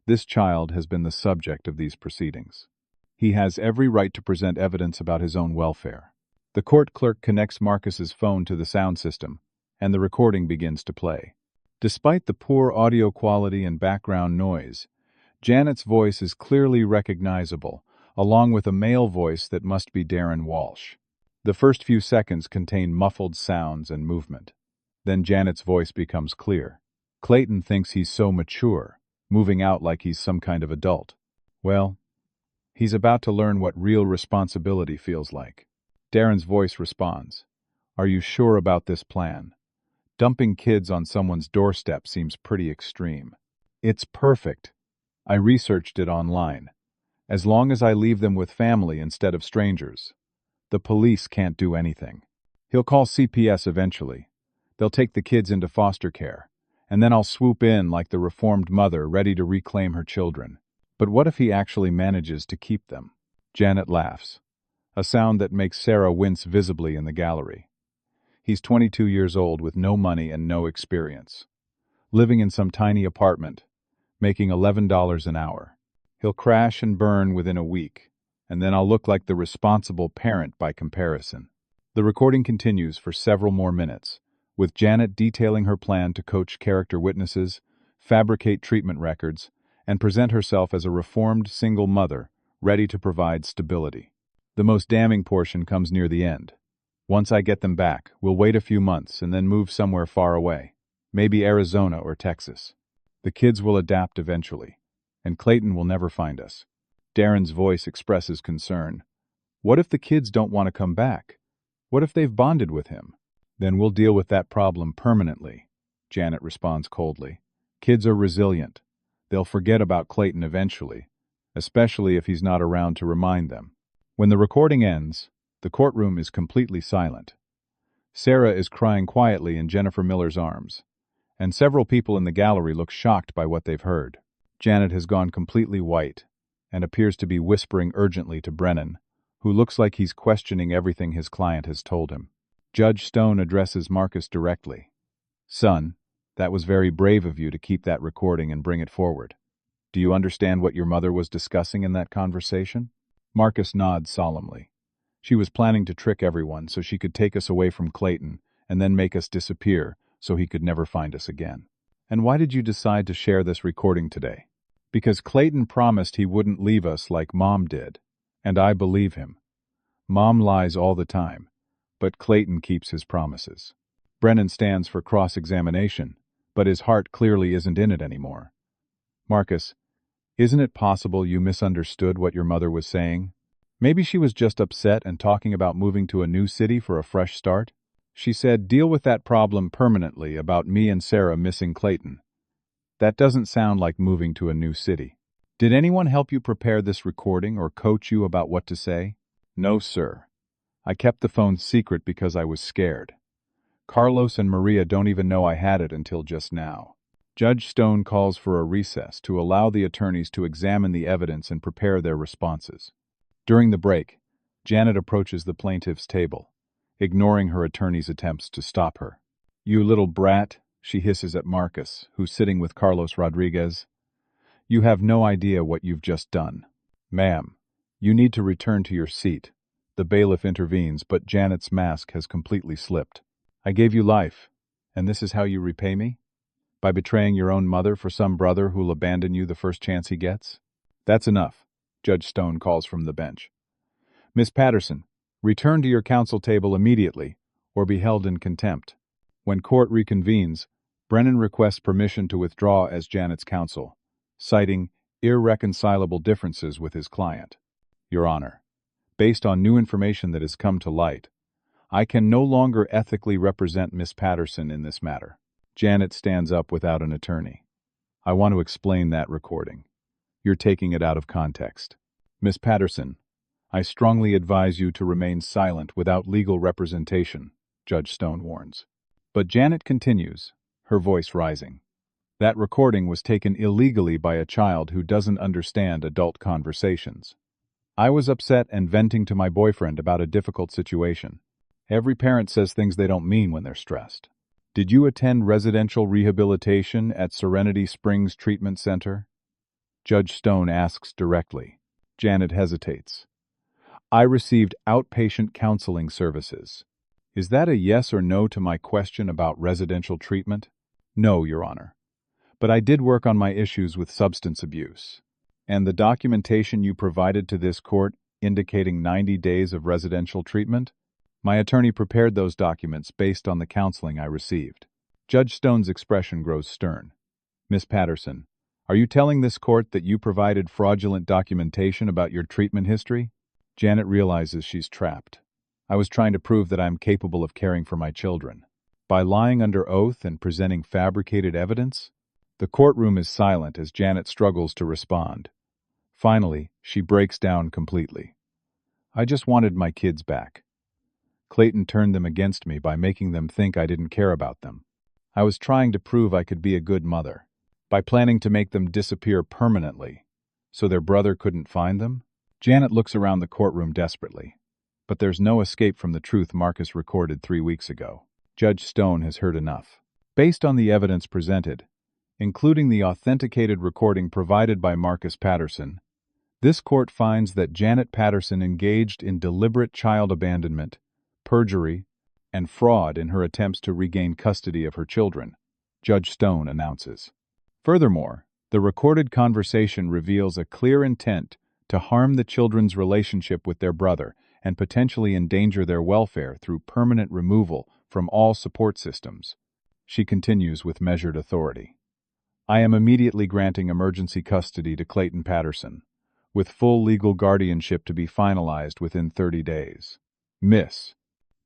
This child has been the subject of these proceedings. He has every right to present evidence about his own welfare. The court clerk connects Marcus's phone to the sound system and the recording begins to play. Despite the poor audio quality and background noise, Janet's voice is clearly recognizable, along with a male voice that must be Darren Walsh. The first few seconds contain muffled sounds and movement. Then Janet's voice becomes clear. Clayton thinks he's so mature, moving out like he's some kind of adult. Well, he's about to learn what real responsibility feels like. Darren's voice responds, "Are you sure about this plan? Dumping kids on someone's doorstep seems pretty extreme." "It's perfect. I researched it online. As long as I leave them with family instead of strangers, the police can't do anything." He'll call CPS eventually. They'll take the kids into foster care, and then I'll swoop in like the reformed mother ready to reclaim her children. But what if he actually manages to keep them? Janet laughs, a sound that makes Sarah wince visibly in the gallery. He's 22 years old with no money and no experience, living in some tiny apartment, making $11 an hour. He'll crash and burn within a week, and then I'll look like the responsible parent by comparison. The recording continues for several more minutes, with Janet detailing her plan to coach character witnesses, fabricate treatment records, and present herself as a reformed single mother, ready to provide stability. The most damning portion comes near the end. "Once I get them back, we'll wait a few months and then move somewhere far away, maybe Arizona or Texas. The kids will adapt eventually, and Clayton will never find us." Darren's voice expresses concern. "What if the kids don't want to come back? What if they've bonded with him?" "Then we'll deal with that problem permanently," Janet responds coldly. "Kids are resilient. They'll forget about Clayton eventually, especially if he's not around to remind them." When the recording ends, the courtroom is completely silent. Sarah is crying quietly in Jennifer Miller's arms, and several people in the gallery look shocked by what they've heard. Janet has gone completely white and appears to be whispering urgently to Brennan, who looks like he's questioning everything his client has told him. Judge Stone addresses Marcus directly. "Son, that was very brave of you to keep that recording and bring it forward. Do you understand what your mother was discussing in that conversation?" Marcus nods solemnly. "She was planning to trick everyone so she could take us away from Clayton and then make us disappear so he could never find us again." "And why did you decide to share this recording today?" "Because Clayton promised he wouldn't leave us like Mom did, and I believe him. Mom lies all the time, but Clayton keeps his promises." Brennan stands for cross-examination, but his heart clearly isn't in it anymore. "Marcus, isn't it possible you misunderstood what your mother was saying? Maybe she was just upset and talking about moving to a new city for a fresh start? She said, 'Deal with that problem permanently,' about me and Sarah missing Clayton. That doesn't sound like moving to a new city. Did anyone help you prepare this recording or coach you about what to say?" "No, sir. I kept the phone secret because I was scared. Carlos and Maria don't even know I had it until just now." Judge Stone calls for a recess to allow the attorneys to examine the evidence and prepare their responses. During the break, Janet approaches the plaintiff's table, ignoring her attorney's attempts to stop her. "You little brat," she hisses at Marcus, who's sitting with Carlos Rodriguez. "You have no idea what you've just done." "Ma'am, you need to return to your seat." The bailiff intervenes, but Janet's mask has completely slipped. "I gave you life, and this is how you repay me? By betraying your own mother for some brother who'll abandon you the first chance he gets?" "That's enough," Judge Stone calls from the bench. "Miss Patterson, return to your counsel table immediately, or be held in contempt." When court reconvenes, Brennan requests permission to withdraw as Janet's counsel, citing irreconcilable differences with his client. "Your Honor, based on new information that has come to light, I can no longer ethically represent Miss Patterson in this matter." Janet stands up without an attorney. "I want to explain that recording. You're taking it out of context. Miss Patterson, I strongly advise you to remain silent without legal representation," Judge Stone warns. But Janet continues, her voice rising. "That recording was taken illegally by a child who doesn't understand adult conversations. I was upset and venting to my boyfriend about a difficult situation. Every parent says things they don't mean when they're stressed. Did you attend residential rehabilitation at Serenity Springs Treatment Center?" Judge Stone asks directly. Janet hesitates. "I received outpatient counseling services." Is that a yes or no to my question about residential treatment? No, Your Honor. But I did work on my issues with substance abuse. And the documentation you provided to this court indicating 90 days of residential treatment? My attorney prepared those documents based on the counseling I received. Judge Stone's expression grows stern. Miss Patterson, are you telling this court that you provided fraudulent documentation about your treatment history? Janet realizes she's trapped. I was trying to prove that I'm capable of caring for my children. By lying under oath and presenting fabricated evidence? The courtroom is silent as Janet struggles to respond. Finally, she breaks down completely. I just wanted my kids back. Clayton turned them against me by making them think I didn't care about them. I was trying to prove I could be a good mother, by planning to make them disappear permanently, so their brother couldn't find them. Janet looks around the courtroom desperately. But there's no escape from the truth Marcus recorded 3 weeks ago. Judge Stone has heard enough. Based on the evidence presented, including the authenticated recording provided by Marcus Patterson, this court finds that Janet Patterson engaged in deliberate child abandonment, perjury, and fraud in her attempts to regain custody of her children, Judge Stone announces. Furthermore, the recorded conversation reveals a clear intent to harm the children's relationship with their brother and potentially endanger their welfare through permanent removal from all support systems. She continues with measured authority. I am immediately granting emergency custody to Clayton Patterson, with full legal guardianship to be finalized within 30 days. Miss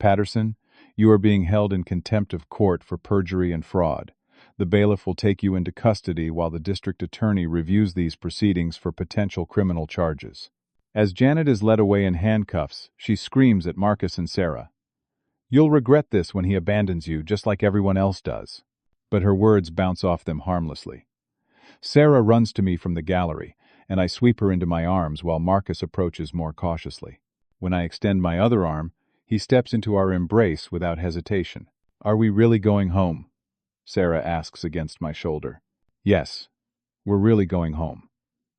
Patterson, you are being held in contempt of court for perjury and fraud. The bailiff will take you into custody while the district attorney reviews these proceedings for potential criminal charges. As Janet is led away in handcuffs, she screams at Marcus and Sarah. You'll regret this when he abandons you, just like everyone else does. But her words bounce off them harmlessly. Sarah runs to me from the gallery, and I sweep her into my arms while Marcus approaches more cautiously. When I extend my other arm, he steps into our embrace without hesitation. Are we really going home? Sarah asks against my shoulder. Yes, we're really going home.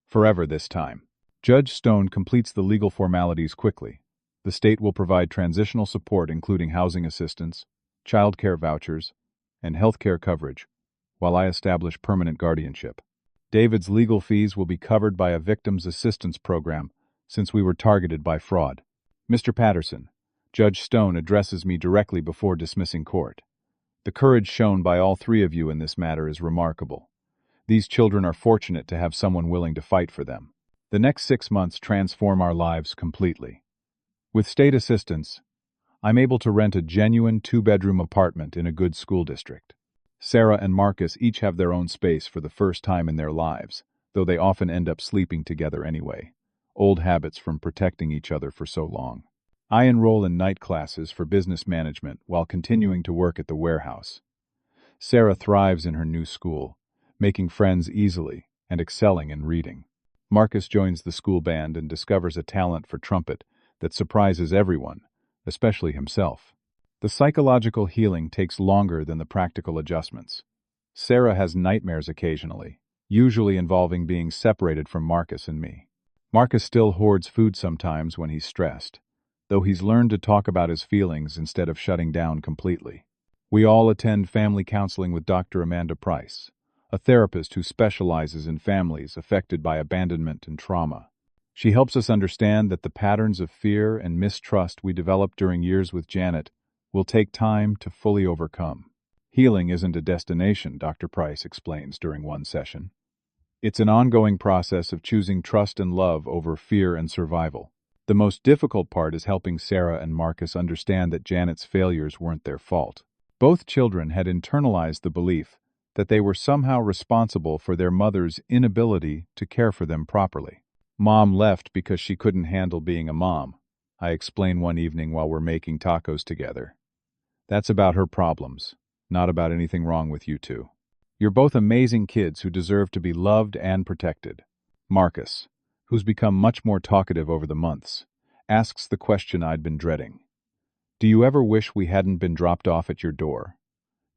Forever this time. Judge Stone completes the legal formalities quickly. The state will provide transitional support including housing assistance, child care vouchers, and health care coverage, while I establish permanent guardianship. David's legal fees will be covered by a victim's assistance program since we were targeted by fraud. Mr. Patterson, Judge Stone addresses me directly before dismissing court. The courage shown by all three of you in this matter is remarkable. These children are fortunate to have someone willing to fight for them. The next 6 months transform our lives completely. With state assistance, I'm able to rent a genuine 2-bedroom apartment in a good school district. Sarah and Marcus each have their own space for the first time in their lives, though they often end up sleeping together anyway. Old habits from protecting each other for so long. I enroll in night classes for business management while continuing to work at the warehouse. Sarah thrives in her new school, making friends easily and excelling in reading. Marcus joins the school band and discovers a talent for trumpet that surprises everyone, especially himself. The psychological healing takes longer than the practical adjustments. Sarah has nightmares occasionally, usually involving being separated from Marcus and me. Marcus still hoards food sometimes when he's stressed, though he's learned to talk about his feelings instead of shutting down completely. We all attend family counseling with Dr. Amanda Price, a therapist who specializes in families affected by abandonment and trauma. She helps us understand that the patterns of fear and mistrust we developed during years with Janet will take time to fully overcome. Healing isn't a destination, Dr. Price explains during one session. It's an ongoing process of choosing trust and love over fear and survival. The most difficult part is helping Sarah and Marcus understand that Janet's failures weren't their fault. Both children had internalized the belief that they were somehow responsible for their mother's inability to care for them properly. Mom left because she couldn't handle being a mom, I explain one evening while we're making tacos together. That's about her problems, not about anything wrong with you two. You're both amazing kids who deserve to be loved and protected. Marcus, who's become much more talkative over the months, asks the question I'd been dreading. Do you ever wish we hadn't been dropped off at your door?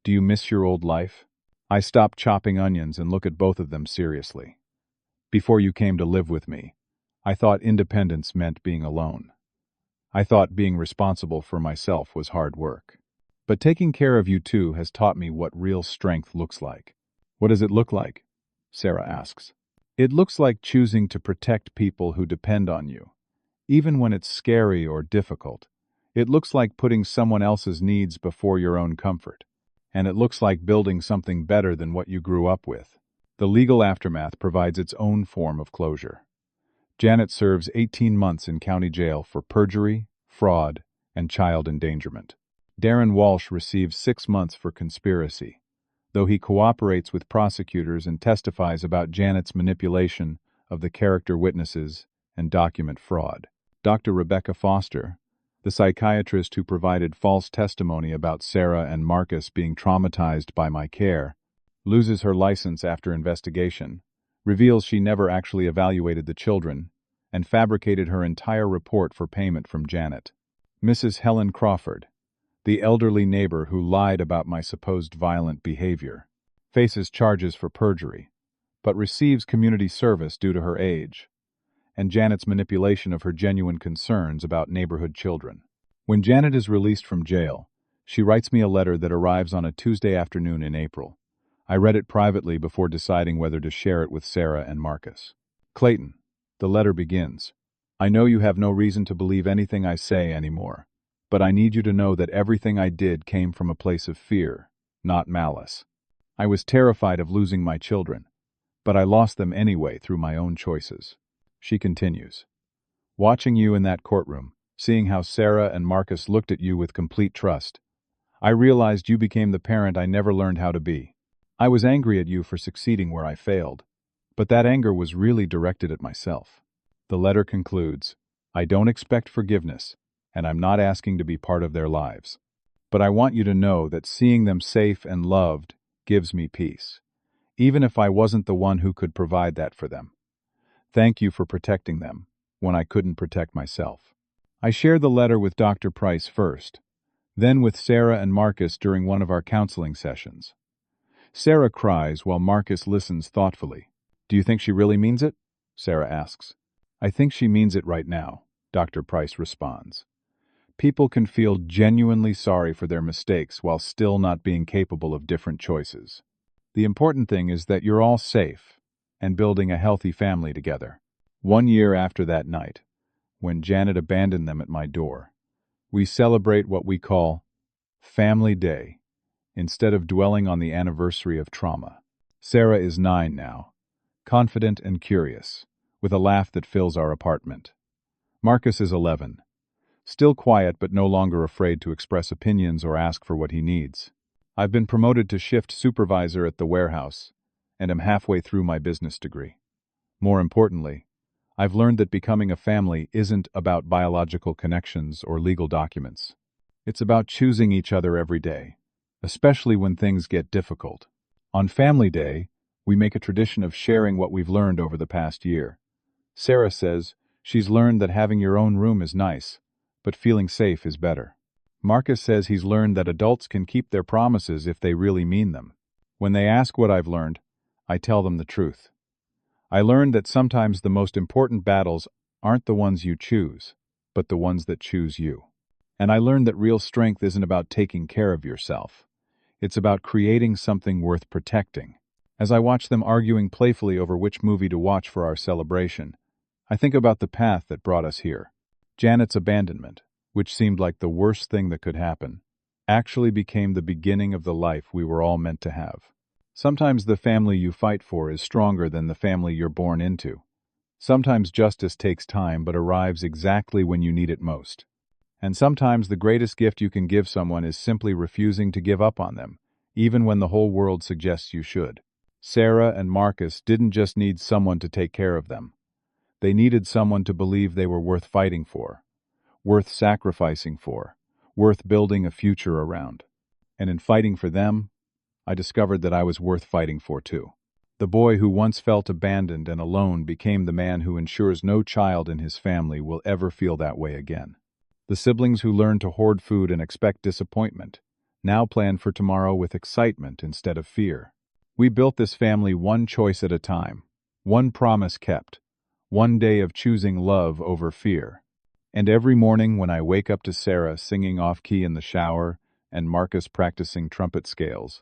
Do you miss your old life? I stop chopping onions and look at both of them seriously. Before you came to live with me, I thought independence meant being alone. I thought being responsible for myself was hard work. But taking care of you too has taught me what real strength looks like. What does it look like? Sarah asks. It looks like choosing to protect people who depend on you, even when it's scary or difficult. It looks like putting someone else's needs before your own comfort. And it looks like building something better than what you grew up with. The legal aftermath provides its own form of closure. Janet serves 18 months in county jail for perjury, fraud, and child endangerment. Darren Walsh receives 6 months for conspiracy, though he cooperates with prosecutors and testifies about Janet's manipulation of the character witnesses and document fraud. Dr. Rebecca Foster, the psychiatrist who provided false testimony about Sarah and Marcus being traumatized by my care, loses her license after investigation, reveals she never actually evaluated the children, and fabricated her entire report for payment from Janet. Mrs. Helen Crawford, the elderly neighbor who lied about my supposed violent behavior, faces charges for perjury, but receives community service due to her age, and Janet's manipulation of her genuine concerns about neighborhood children. When Janet is released from jail, she writes me a letter that arrives on a Tuesday afternoon in April. I read it privately before deciding whether to share it with Sarah and Marcus. Clayton, the letter begins. I know you have no reason to believe anything I say anymore, but I need you to know that everything I did came from a place of fear, not malice. I was terrified of losing my children, but I lost them anyway through my own choices. She continues. Watching you in that courtroom, seeing how Sarah and Marcus looked at you with complete trust, I realized you became the parent I never learned how to be. I was angry at you for succeeding where I failed, but that anger was really directed at myself. The letter concludes, I don't expect forgiveness, and I'm not asking to be part of their lives. But I want you to know that seeing them safe and loved gives me peace, even if I wasn't the one who could provide that for them. Thank you for protecting them when I couldn't protect myself. I shared the letter with Dr. Price first, then with Sarah and Marcus during one of our counseling sessions. Sarah cries while Marcus listens thoughtfully. Do you think she really means it? Sarah asks. I think she means it right now, Dr. Price responds. People can feel genuinely sorry for their mistakes while still not being capable of different choices. The important thing is that you're all safe and building a healthy family together. 1 year after that night, when Janet abandoned them at my door, we celebrate what we call Family Day, instead of dwelling on the anniversary of trauma. Sarah is 9 now, confident and curious, with a laugh that fills our apartment. Marcus is 11, still quiet but no longer afraid to express opinions or ask for what he needs. I've been promoted to shift supervisor at the warehouse, and am halfway through my business degree. More importantly, I've learned that becoming a family isn't about biological connections or legal documents. It's about choosing each other every day, especially when things get difficult. On Family Day, we make a tradition of sharing what we've learned over the past year. Sarah says she's learned that having your own room is nice, but feeling safe is better. Marcus says he's learned that adults can keep their promises if they really mean them. When they ask what I've learned, I tell them the truth. I learned that sometimes the most important battles aren't the ones you choose, but the ones that choose you. And I learned that real strength isn't about taking care of yourself. It's about creating something worth protecting. As I watch them arguing playfully over which movie to watch for our celebration, I think about the path that brought us here. Janet's abandonment, which seemed like the worst thing that could happen, actually became the beginning of the life we were all meant to have. Sometimes the family you fight for is stronger than the family you're born into. Sometimes justice takes time but arrives exactly when you need it most. And sometimes the greatest gift you can give someone is simply refusing to give up on them, even when the whole world suggests you should. Sarah and Marcus didn't just need someone to take care of them. They needed someone to believe they were worth fighting for, worth sacrificing for, worth building a future around. And in fighting for them, I discovered that I was worth fighting for too. The boy who once felt abandoned and alone became the man who ensures no child in his family will ever feel that way again. The siblings who learn to hoard food and expect disappointment now plan for tomorrow with excitement instead of fear. We built this family one choice at a time, one promise kept, one day of choosing love over fear. And every morning when I wake up to Sarah singing off-key in the shower and Marcus practicing trumpet scales,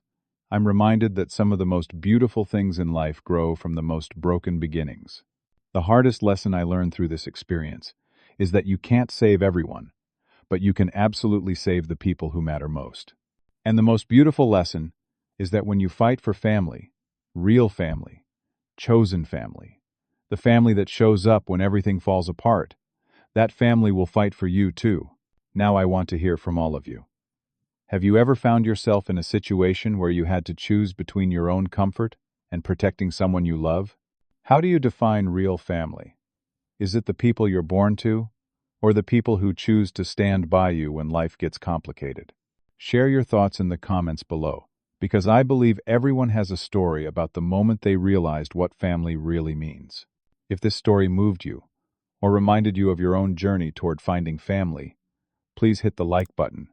I'm reminded that some of the most beautiful things in life grow from the most broken beginnings. The hardest lesson I learned through this experience is that you can't save everyone, but you can absolutely save the people who matter most. And the most beautiful lesson is that when you fight for family, real family, chosen family, the family that shows up when everything falls apart, that family will fight for you too. Now I want to hear from all of you. Have you ever found yourself in a situation where you had to choose between your own comfort and protecting someone you love? How do you define real family? Is it the people you're born to, or the people who choose to stand by you when life gets complicated? Share your thoughts in the comments below, because I believe everyone has a story about the moment they realized what family really means. If this story moved you, or reminded you of your own journey toward finding family, please hit the like button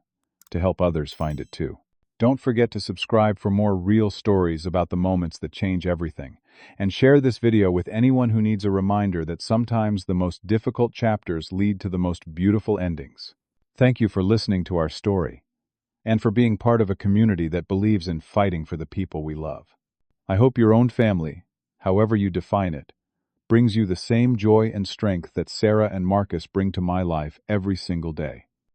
to help others find it too. Don't forget to subscribe for more real stories about the moments that change everything, and share this video with anyone who needs a reminder that sometimes the most difficult chapters lead to the most beautiful endings. Thank you for listening to our story, and for being part of a community that believes in fighting for the people we love. I hope your own family, however you define it, brings you the same joy and strength that Sarah and Marcus bring to my life every single day.